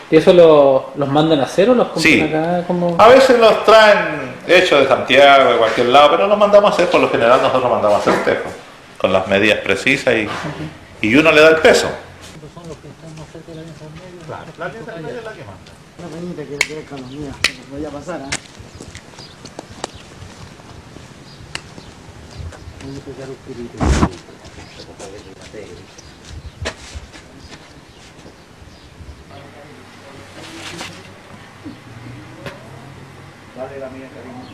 ¿Y eso los mandan a hacer o los compran Sí. acá? Como... A veces los traen hechos de Santiago, de cualquier lado, pero los mandamos a hacer, por lo general nosotros mandamos a hacer tejos, con las medidas precisas y uno le da el peso. Claro, la alianza media es la que manda. Una penita que quede con los míos, que les voy a pasar, ¿eh? Voy a pegar un tirito. Dale la mía, cariño.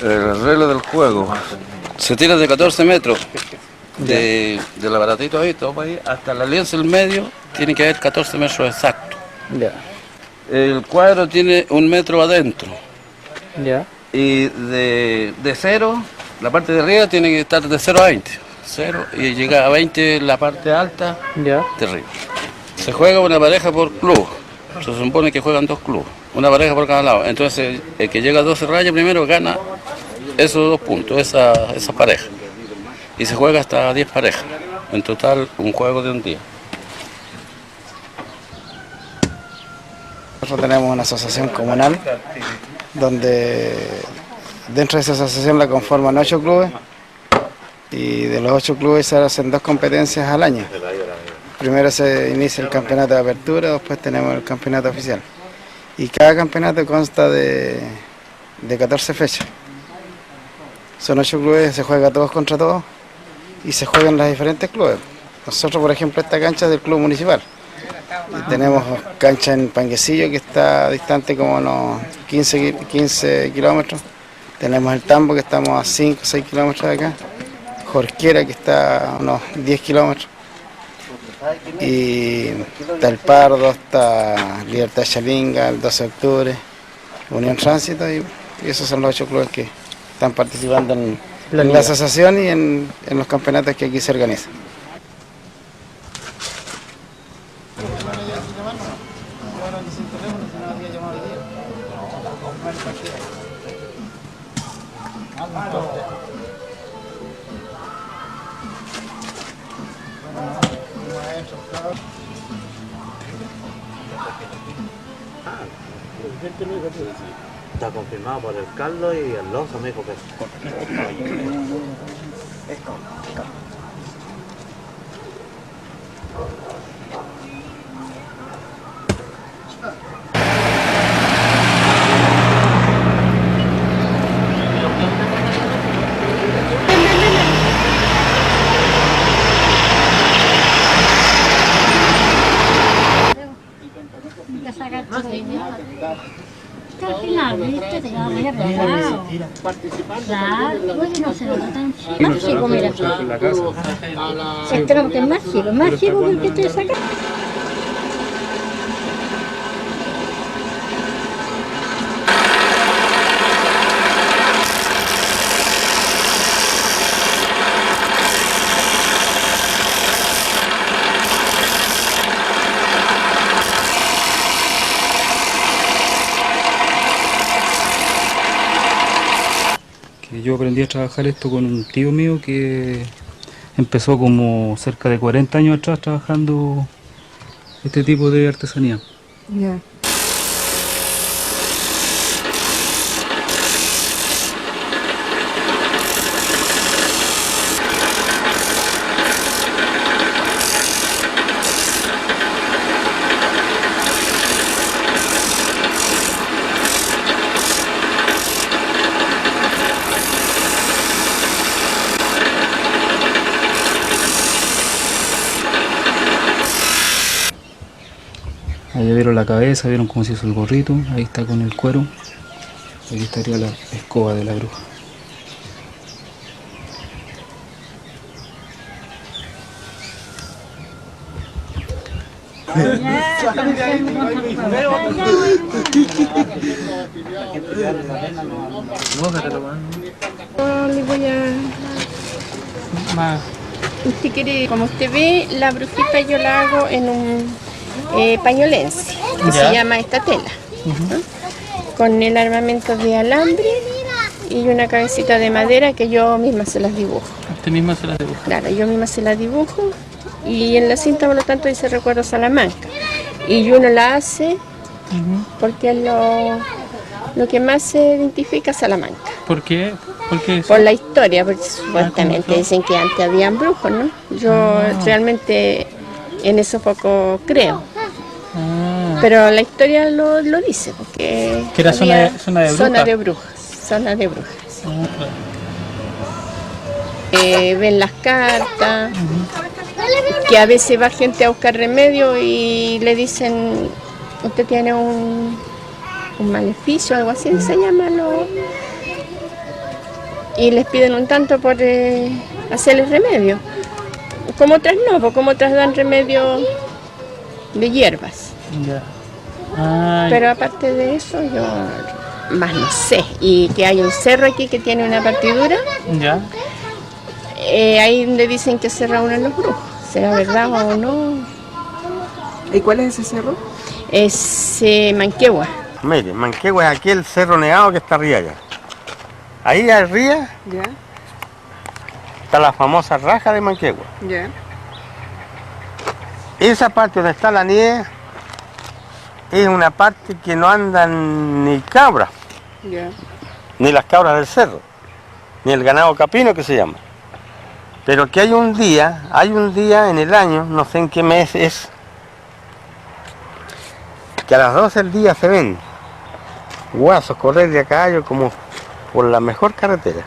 El regla del juego se tira de 14 metros del aparatito ahí, todo ahí, hasta la alianza del medio tiene que haber 14 metros exactos. Ya. El cuadro tiene 1 metro adentro. Ya. Y de 0, la parte de arriba tiene que estar de 0 a 20. 0 y llega a 20 la parte alta ya. de arriba. Se juega una pareja por club. Se supone que juegan 2 clubes, una pareja por cada lado. Entonces, el que llega a 12 rayas primero gana esos 2 puntos, esa pareja. Y se juega hasta 10 parejas. En total, un juego de un día. Nosotros tenemos una asociación comunal donde dentro de esa asociación la conforman 8 clubes y de los 8 clubes se hacen 2 competencias al año. Primero se inicia el campeonato de apertura, después tenemos el campeonato oficial. Y cada campeonato consta de 14 fechas. Son 8 clubes, se juega todos contra todos y se juegan los diferentes clubes. Nosotros, por ejemplo, esta cancha es del club municipal. Y tenemos cancha en Panguecillo que está distante como unos 15 kilómetros. Tenemos el Tambo que estamos a 5 o 6 kilómetros de acá. Jorquera que está a unos 10 kilómetros. Y está el Pardo, está Libertad Chalinga, el 12 de octubre, Unión Tránsito y esos son los 8 clubes que están participando en la asociación y en los campeonatos que aquí se organizan. Está confirmado por el Carlos y el Alonso, me dijo que Que al final, viste, te quedaba muy apretado. Claro, pues no se nota tan chico. Más chico, mira. Este tronco es más chico que el que estoy sacando. Yo aprendí a trabajar esto con un tío mío que empezó como cerca de 40 años atrás trabajando este tipo de artesanía. Ya. Ahí vieron la cabeza, vieron cómo se hizo el gorrito, ahí está con el cuero. Aquí estaría la escoba de la bruja. No le voy a... Usted quiere, como usted ve, la brujita yo la hago en un pañolense, que se llama esta tela, ¿no? Con el armamento de alambre y una cabecita de madera que yo misma se las dibujo. ¿Usted misma se las dibuja? Claro, yo misma se las dibujo y en la cinta, por lo tanto, dice Recuerdo Salamanca. Y uno la hace porque es lo que más se identifica a Salamanca. ¿Por qué? ¿Por qué eso? Por la historia, porque supuestamente dicen que antes habían brujos, ¿no? Yo realmente en eso poco creo. Pero la historia lo dice, porque que era zona de brujas. Zona de brujas. Ven las cartas, que a veces va gente a buscar remedio y le dicen, usted tiene un maleficio, algo así se llama, y les piden un tanto por hacerles remedio. Como otras no, porque como otras dan remedio de hierbas. Pero aparte de eso, yo más no sé. Y que hay un cerro aquí que tiene una partidura. Ahí donde dicen que se reúnen los brujos. ¿Será verdad o no? ¿Y cuál es ese cerro? Es Manquehue. Mire, Manquehue es aquí el cerro negado que está arriba allá. Ahí arriba está la famosa raja de Manquehue. Esa parte donde está la nieve es una parte que no andan ni cabras, ni las cabras del cerro, ni el ganado capino que se llama. Pero que hay un día en el año, no sé en qué mes es, que a las 12 del día se ven guasos correr de a caballo como por la mejor carretera.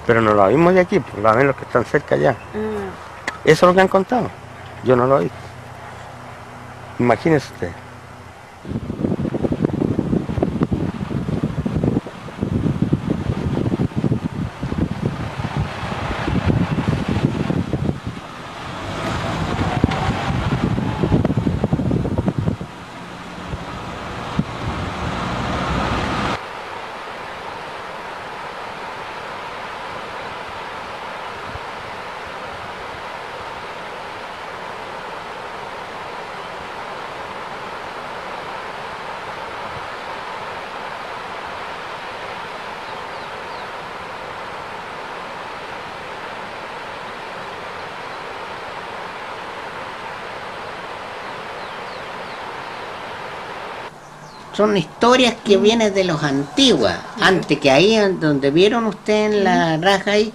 Pero no lo vimos de aquí, pues lo ven los que están cerca allá. Eso es lo que han contado. Yo no lo vi. Imagínese usted. Son historias que vienen de los antiguos, antes que ahí donde vieron usted en la raja ahí,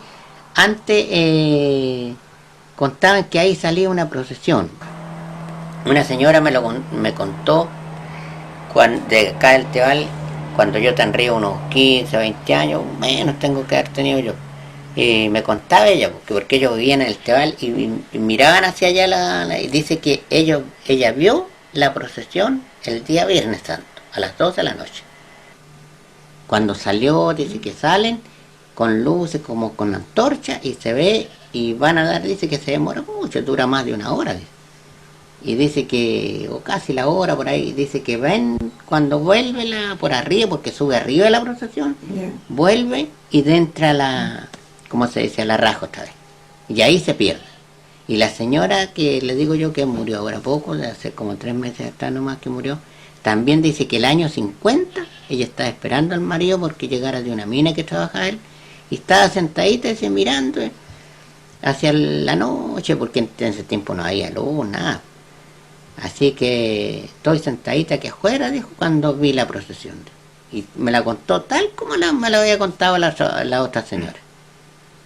antes contaban que ahí salía una procesión. Una señora me contó de acá del Tebal, cuando yo tendría unos 15, 20 años, menos tengo que haber tenido yo. Y me contaba ella, porque ellos vivían en el Tebal y miraban hacia allá y dice que ella vio la procesión el día Viernes Santo, a las 12 de la noche. Cuando salió, dice que salen con luces, como con antorcha, y se ve, y van a dar, dice que se demora mucho, dura más de una hora. Dice. Y dice que, o casi la hora por ahí, dice que ven cuando vuelve por arriba, porque sube arriba de la procesión, vuelve y entra ¿cómo se dice? A la raja otra vez. Y ahí se pierde. Y la señora que le digo yo que murió ahora poco, hace como 3 meses atrás nomás que murió, también dice que el año 50 ella estaba esperando al marido porque llegara de una mina que trabajaba él, y estaba sentadita dice, mirando hacia la noche, porque en ese tiempo no había luz, nada. Así que estoy sentadita aquí afuera, dijo, cuando vi la procesión. Y me la contó tal como me la había contado la otra señora.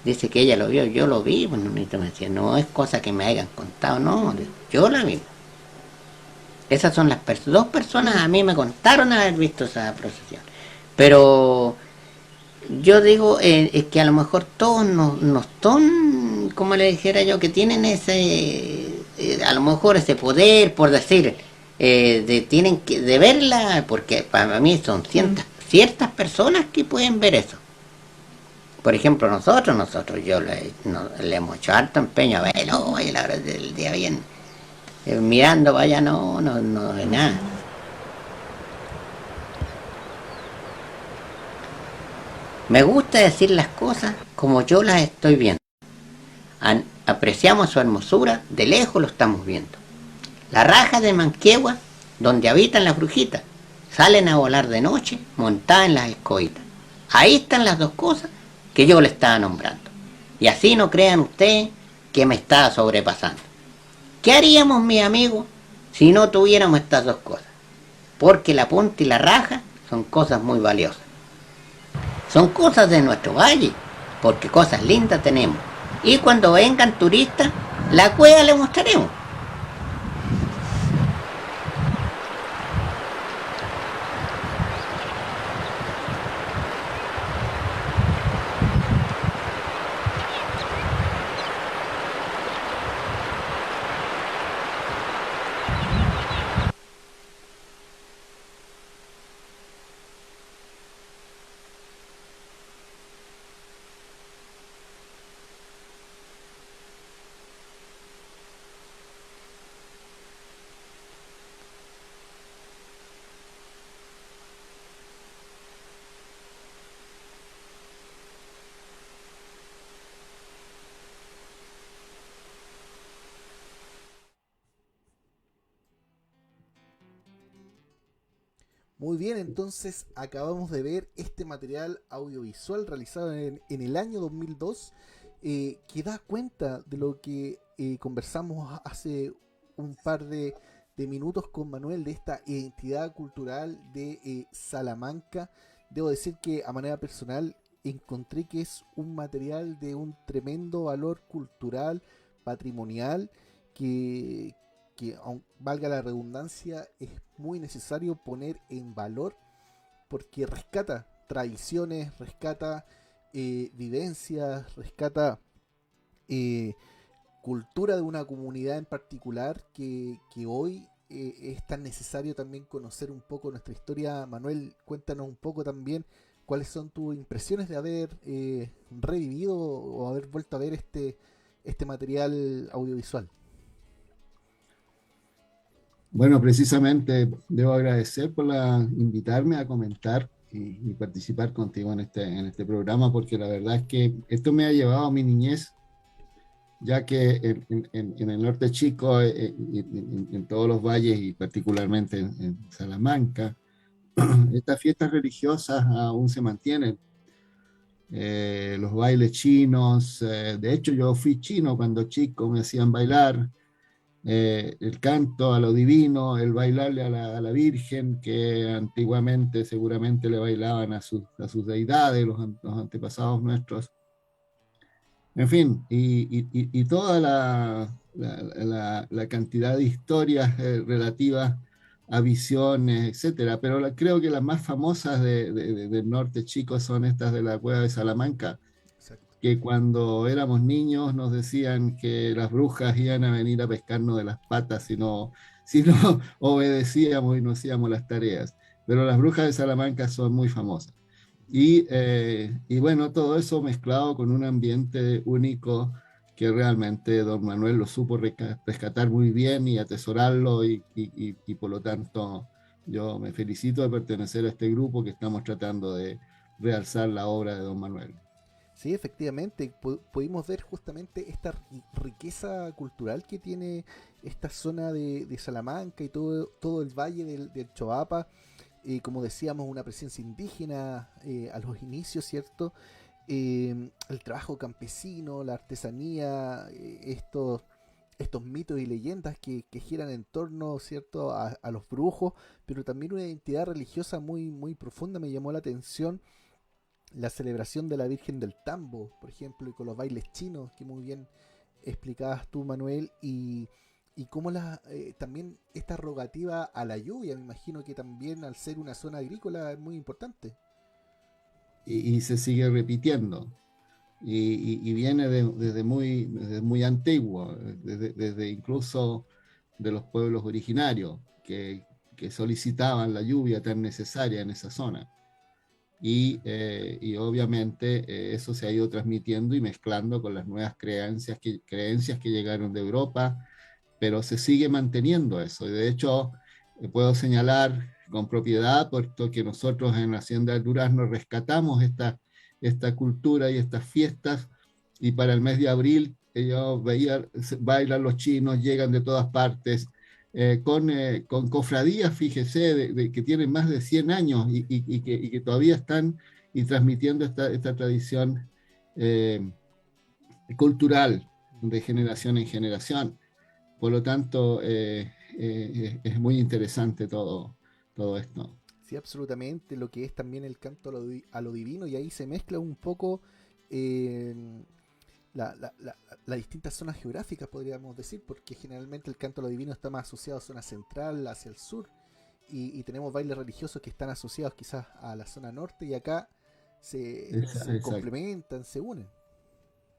Dice que ella lo vio, yo lo vi, bueno, me decía, no es cosa que me hayan contado, no, yo la vi. Esas son las dos personas a mí me contaron haber visto esa procesión. Pero yo digo es que a lo mejor todos no son, como le dijera yo, que tienen ese, a lo mejor ese poder, por decir, tienen que de verla, porque para mí son ciertas personas que pueden ver eso. Por ejemplo, yo le hemos hecho harto empeño a verlo, oye, la hora del día bien, mirando, vaya, no es nada. Me gusta decir las cosas como yo las estoy viendo. Apreciamos su hermosura, de lejos lo estamos viendo. La raja de Manquehue, donde habitan las brujitas, salen a volar de noche, montadas en las escoitas. Ahí están las dos cosas que yo le estaba nombrando. Y así no crean ustedes que me estaba sobrepasando. ¿Qué haríamos, mis amigos, si no tuviéramos estas dos cosas? Porque la punta y la raja son cosas muy valiosas. Son cosas de nuestro valle, porque cosas lindas tenemos. Y cuando vengan turistas, la cueva les mostraremos. Muy bien, entonces acabamos de ver este material audiovisual realizado en el año 2002 que da cuenta de lo que conversamos hace un par de minutos con Manuel, de esta identidad cultural de Salamanca. Debo decir que a manera personal encontré que es un material de un tremendo valor cultural, patrimonial, que aunque valga la redundancia, es muy necesario poner en valor, porque rescata tradiciones, rescata vivencias, rescata cultura de una comunidad en particular que hoy es tan necesario también conocer un poco nuestra historia. Manuel, cuéntanos un poco también cuáles son tus impresiones de haber revivido o haber vuelto a ver este material audiovisual. Bueno, precisamente debo agradecer por invitarme a comentar y participar contigo en este programa, porque la verdad es que esto me ha llevado a mi niñez, ya que en el norte chico, en todos los valles y particularmente en Salamanca, estas fiestas religiosas aún se mantienen. Los bailes chinos, de hecho yo fui chino cuando chico, me hacían bailar. El canto a lo divino, el bailarle a la Virgen, que antiguamente seguramente le bailaban a sus deidades, los antepasados nuestros. En fin, y toda la cantidad de historias relativas a visiones, etcétera. Pero creo que las más famosas del norte chico son estas de la cueva de Salamanca, que cuando éramos niños nos decían que las brujas iban a venir a pescarnos de las patas si no obedecíamos y no hacíamos las tareas. Pero las brujas de Salamanca son muy famosas. Y bueno, todo eso mezclado con un ambiente único que realmente don Manuel lo supo rescatar muy bien y atesorarlo, y por lo tanto yo me felicito de pertenecer a este grupo que estamos tratando de realzar la obra de don Manuel. Sí, efectivamente, pudimos ver justamente esta riqueza cultural que tiene esta zona de Salamanca y todo el valle del Choapa. Como decíamos, una presencia indígena a los inicios, ¿cierto? El trabajo campesino, la artesanía, estos mitos y leyendas que giran en torno, ¿cierto?, a los brujos, pero también una identidad religiosa muy, muy profunda. Me llamó la atención la celebración de la Virgen del Tambo, por ejemplo, y con los bailes chinos, que muy bien explicabas tú, Manuel, y cómo también esta rogativa a la lluvia, me imagino que también al ser una zona agrícola es muy importante. Y se sigue repitiendo, y viene desde muy antiguo, desde incluso de los pueblos originarios. que solicitaban la lluvia tan necesaria en esa zona. Y obviamente eso se ha ido transmitiendo y mezclando con las nuevas creencias que llegaron de Europa, pero se sigue manteniendo eso. Y de hecho, puedo señalar con propiedad, puesto que nosotros en la Hacienda del Durazno rescatamos esta cultura y estas fiestas, y para el mes de abril yo veía, bailan los chinos, llegan de todas partes, con cofradías, fíjese, que tienen más de 100 años y que todavía están y transmitiendo esta tradición cultural de generación en generación. Por lo tanto, es muy interesante todo esto. Sí, absolutamente, lo que es también el canto a lo divino, y ahí se mezcla un poco las distintas zonas geográficas, podríamos decir, porque generalmente el canto a lo divino está más asociado a zona central, hacia el sur, y tenemos bailes religiosos que están asociados quizás a la zona norte, y acá se complementan, se unen.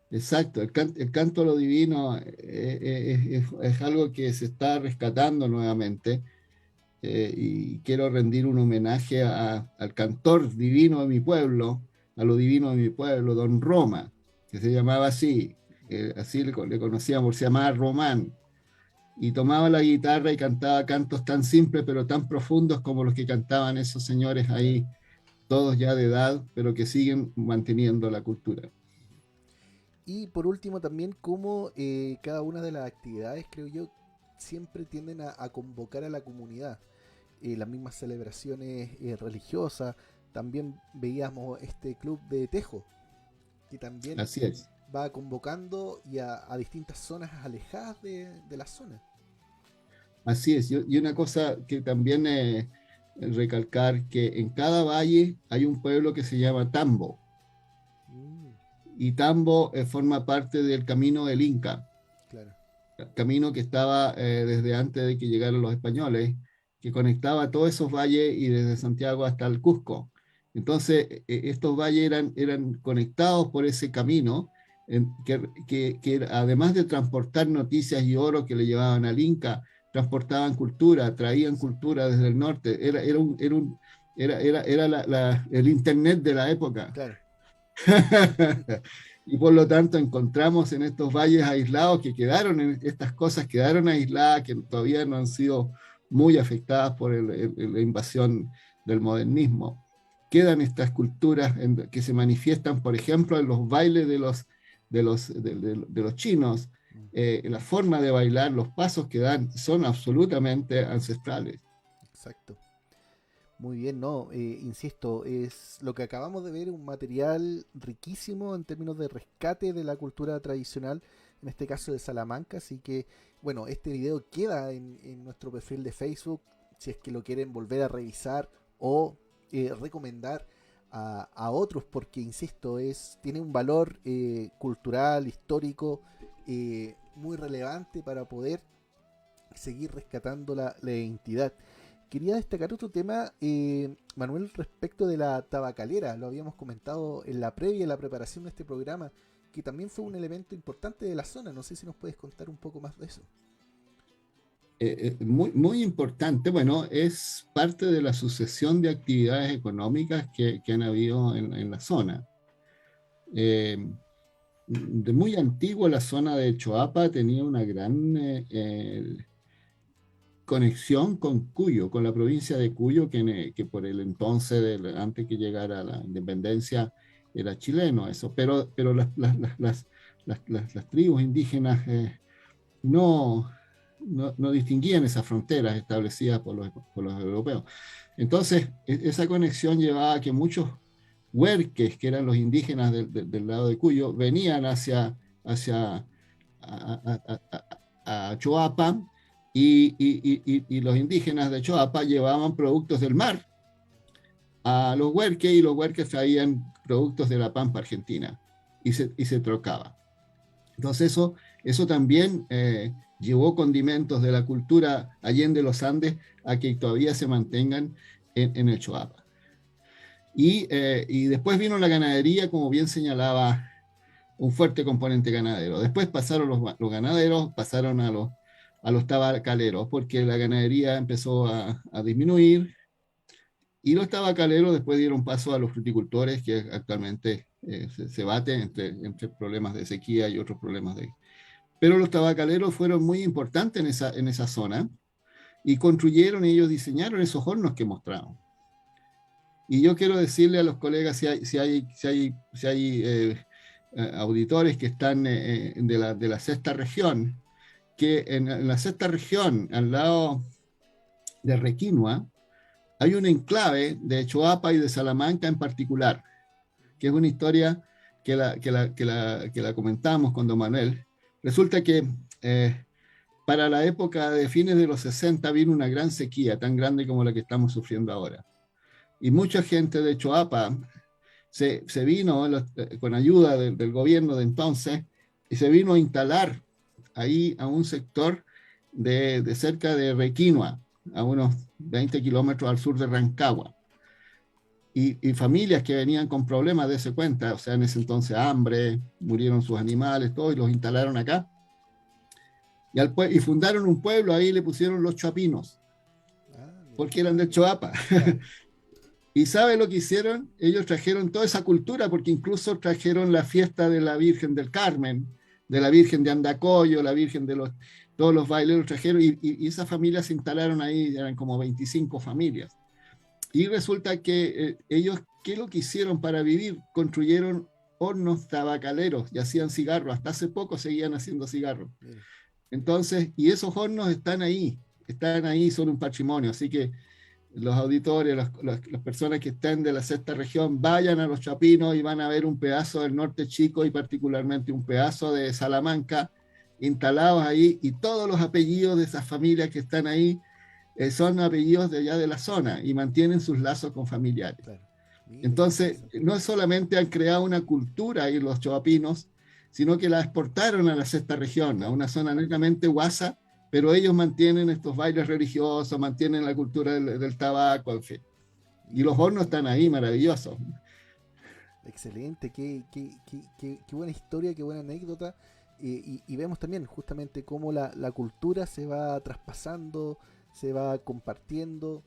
Exacto, el canto a lo divino es algo que se está rescatando nuevamente, y quiero rendir un homenaje al cantor divino de mi pueblo, a lo divino de mi pueblo, Don Roma, que se llamaba así, así le conocíamos, se llamaba Román, y tomaba la guitarra y cantaba cantos tan simples pero tan profundos como los que cantaban esos señores ahí, todos ya de edad, pero que siguen manteniendo la cultura. Y por último también cómo cada una de las actividades, creo yo, siempre tienden a convocar a la comunidad. Las mismas celebraciones religiosas, también veíamos este club de tejo, que también así es, va convocando y a distintas zonas alejadas de la zona. Así es, y una cosa que también recalcar, que en cada valle hay un pueblo que se llama Tambo, y Tambo forma parte del camino del Inca, claro. Camino que estaba desde antes de que llegaran los españoles, que conectaba todos esos valles y desde Santiago hasta el Cusco. Entonces, estos valles eran conectados por ese camino, que además de transportar noticias y oro que le llevaban al Inca, transportaban cultura, traían cultura desde el norte. Era el internet de la época. Claro. Y por lo tanto encontramos en estos valles aislados estas cosas quedaron aisladas, que todavía no han sido muy afectadas por la invasión del modernismo. Quedan estas culturas que se manifiestan, por ejemplo, en los bailes de los chinos. La forma de bailar, los pasos que dan son absolutamente ancestrales. Exacto. Muy bien, no, insisto, es lo que acabamos de ver, un material riquísimo en términos de rescate de la cultura tradicional, en este caso de Salamanca, así que, bueno, este video queda en nuestro perfil de Facebook, si es que lo quieren volver a revisar o recomendar a otros, porque, insisto, tiene un valor cultural, histórico, muy relevante para poder seguir rescatando la identidad. Quería destacar otro tema, Manuel, respecto de la tabacalera. Lo habíamos comentado en la previa, en la preparación de este programa, que también fue un elemento importante de la zona. No sé si nos puedes contar un poco más de eso. Muy, muy importante. Bueno, es parte de la sucesión de actividades económicas que han habido en la zona. De muy antiguo, la zona de Choapa tenía una gran conexión con Cuyo, con la provincia de Cuyo, que por el entonces, antes que llegara la independencia, era chileno eso, pero las tribus indígenas no distinguían esas fronteras establecidas por los europeos. Entonces, esa conexión llevaba a que muchos huerques, que eran los indígenas del lado de Cuyo, venían hacia Choapa, y los indígenas de Choapa llevaban productos del mar a los huerques, y los huerques traían productos de la pampa argentina, y se trocaba. Entonces eso también llevó condimentos de la cultura allende los Andes a que todavía se mantengan en el Choapa. Y después vino la ganadería, como bien señalaba, un fuerte componente ganadero. Después pasaron los ganaderos, pasaron a a los tabacaleros, porque la ganadería empezó a disminuir, y los tabacaleros después dieron paso a los fruticultores, que actualmente se baten entre problemas de sequía y otros problemas de... Pero los tabacaleros fueron muy importantes en esa zona, y construyeron y ellos diseñaron esos hornos que mostramos. Y yo quiero decirle a los colegas, si hay auditores que están de la sexta región, que en la sexta región, al lado de Requinua, hay un enclave de Choapa y de Salamanca en particular, que es una historia que la comentamos con don Manuel. Resulta que para la época de fines de los 60 vino una gran sequía, tan grande como la que estamos sufriendo ahora. Y mucha gente de Choapa se vino con ayuda del gobierno de entonces, y se vino a instalar ahí a un sector de cerca de Requinua, a unos 20 kilómetros al sur de Rancagua. Y familias que venían con problemas, de ese cuenta, o sea, en ese entonces hambre, murieron sus animales, todo, y los instalaron acá. Y fundaron un pueblo, ahí le pusieron los Choapinos, porque eran de Choapa. ¿Y sabe lo que hicieron? Ellos trajeron toda esa cultura, porque incluso trajeron la fiesta de la Virgen del Carmen, de la Virgen de Andacoyo, la Virgen de todos los bailes los trajeron, y esas familias se instalaron ahí, eran como 25 familias. Y resulta que ellos, ¿qué es lo que hicieron para vivir? Construyeron hornos tabacaleros y hacían cigarros. Hasta hace poco seguían haciendo cigarros. Entonces, y esos hornos están ahí, son un patrimonio. Así que los auditores, las personas que estén de la sexta región, vayan a los Choapinos y van a ver un pedazo del norte chico y particularmente un pedazo de Salamanca instalados ahí, y todos los apellidos de esas familias que están ahí son apellidos de allá de la zona y mantienen sus lazos con familiares. Entonces, no solamente han creado una cultura ahí los choapinos, sino que la exportaron a la sexta región, a una zona netamente guasa, pero ellos mantienen estos bailes religiosos, mantienen la cultura del tabaco, en fin. Y los hornos están ahí, maravillosos. Excelente, qué buena historia, qué buena anécdota. Y vemos también justamente cómo la cultura se va traspasando, se va compartiendo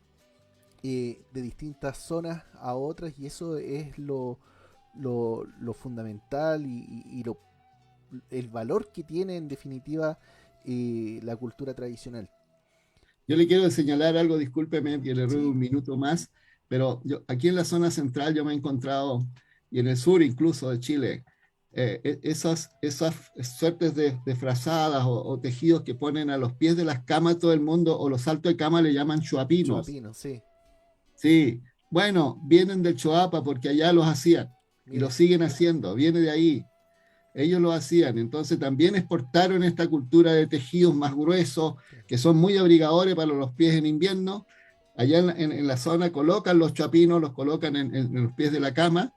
de distintas zonas a otras, y eso es lo fundamental y el valor que tiene en definitiva la cultura tradicional. Yo le quiero señalar algo, discúlpeme que le ruego un minuto más, pero aquí en la zona central yo me he encontrado, y en el sur incluso de Chile, esas suertes de frazadas o tejidos que ponen a los pies de las camas todo el mundo, o los saltos de cama le llaman choapinos. Choapinos, sí. Sí, bueno, vienen del Choapa porque allá los hacían y lo siguen haciendo, viene de ahí. Ellos lo hacían, entonces también exportaron esta cultura de tejidos más gruesos, que son muy abrigadores para los pies en invierno. Allá en la zona colocan los choapinos, los colocan en los pies de la cama,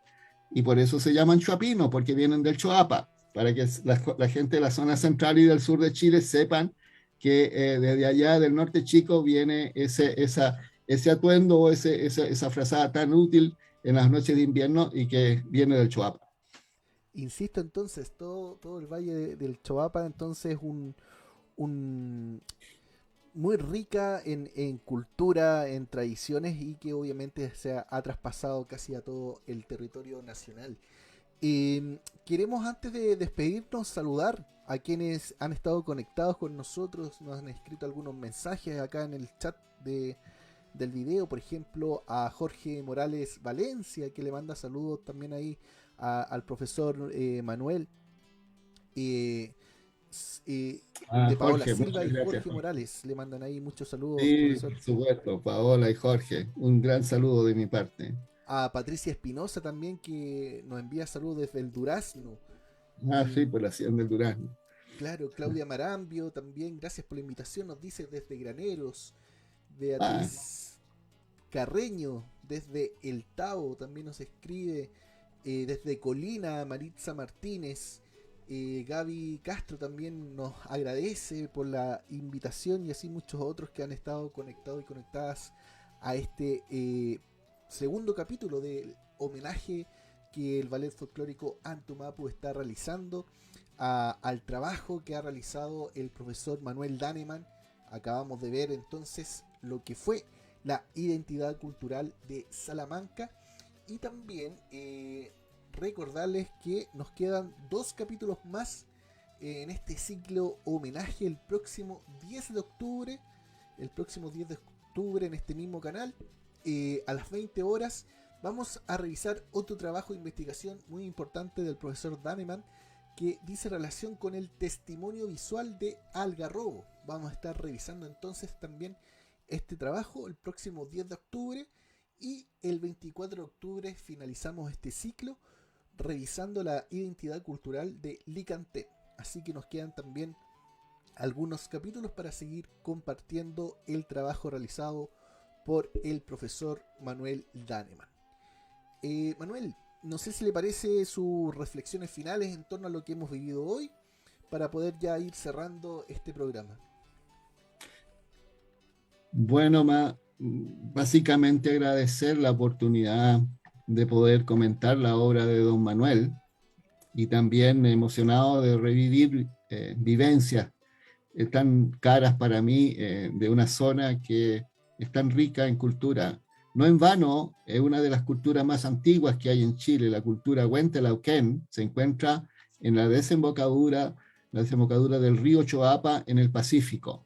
y por eso se llaman choapinos, porque vienen del Choapa, para que la gente de la zona central y del sur de Chile sepan que desde allá del norte chico viene ese atuendo o esa frazada tan útil en las noches de invierno, y que viene del Choapa. Insisto, entonces, todo el valle del Choapa, entonces, muy rica en cultura, en tradiciones, y que obviamente se ha traspasado casi a todo el territorio nacional. Queremos, antes de despedirnos, saludar a quienes han estado conectados con nosotros, nos han escrito algunos mensajes acá en el chat del video, por ejemplo a Jorge Morales Valencia, que le manda saludos también ahí al profesor Manuel, de Paola Jorge, Silva y gracias, Jorge Morales, le mandan ahí muchos saludos. Sí, profesor. por supuesto, Paola y Jorge, un gran saludo de mi parte. A Patricia Espinosa también, que nos envía saludos desde el Durazno. Sí, por la ciudad del Durazno. Claro, Claudia Marambio también, gracias por la invitación, nos dice desde Graneros. Beatriz Carreño desde El Tao también nos escribe, desde Colina Maritza Martínez. Gaby Castro también nos agradece por la invitación, y así muchos otros que han estado conectados y conectadas a este segundo capítulo del homenaje que el Ballet Folclórico Antumapu está realizando al trabajo que ha realizado el profesor Manuel Danemann. Acabamos de ver entonces lo que fue la identidad cultural de Salamanca, y también recordarles que nos quedan 2 capítulos más en este ciclo homenaje el próximo 10 de octubre. El próximo 10 de octubre en este mismo canal, a las 20 horas, vamos a revisar otro trabajo de investigación muy importante del profesor Danemann, que dice relación con el testimonio visual de Algarrobo. Vamos a estar revisando entonces también este trabajo el próximo 10 de octubre, y el 24 de octubre finalizamos este ciclo revisando la identidad cultural de Licantén. Así que nos quedan también algunos capítulos para seguir compartiendo el trabajo realizado por el profesor Manuel Danemann. Manuel, no sé si le parece sus reflexiones finales en torno a lo que hemos vivido hoy, para poder ya ir cerrando este programa. Bueno, básicamente agradecer la oportunidad de poder comentar la obra de don Manuel, y también emocionado de revivir vivencias tan caras para mí, de una zona que es tan rica en cultura. No en vano, es una de las culturas más antiguas que hay en Chile. La cultura Huentelauquén se encuentra en la desembocadura del río Choapa en el Pacífico.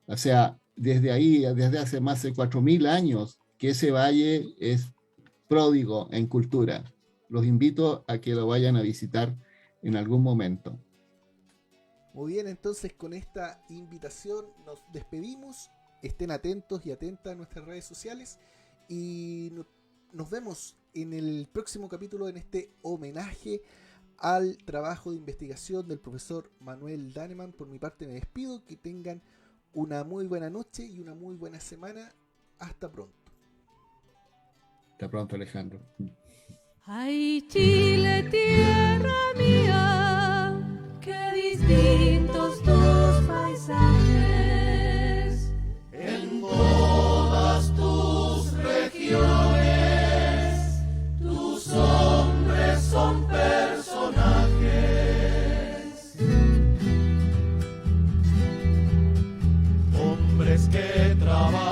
O sea, desde ahí, desde hace más de 4.000 años, que ese valle es pródigo en cultura. Los invito a que lo vayan a visitar en algún momento. Muy bien, entonces con esta invitación nos despedimos. Estén atentos y atentas a nuestras redes sociales, y nos vemos en el próximo capítulo, en este homenaje al trabajo de investigación del profesor Manuel Danemann. Por mi parte me despido, que tengan una muy buena noche y una muy buena semana. Hasta pronto. Hasta pronto, Alejandro. Ay, Chile, tierra mía, qué distintos tus paisajes. En todas tus regiones, tus hombres son personajes. Hombres que trabajan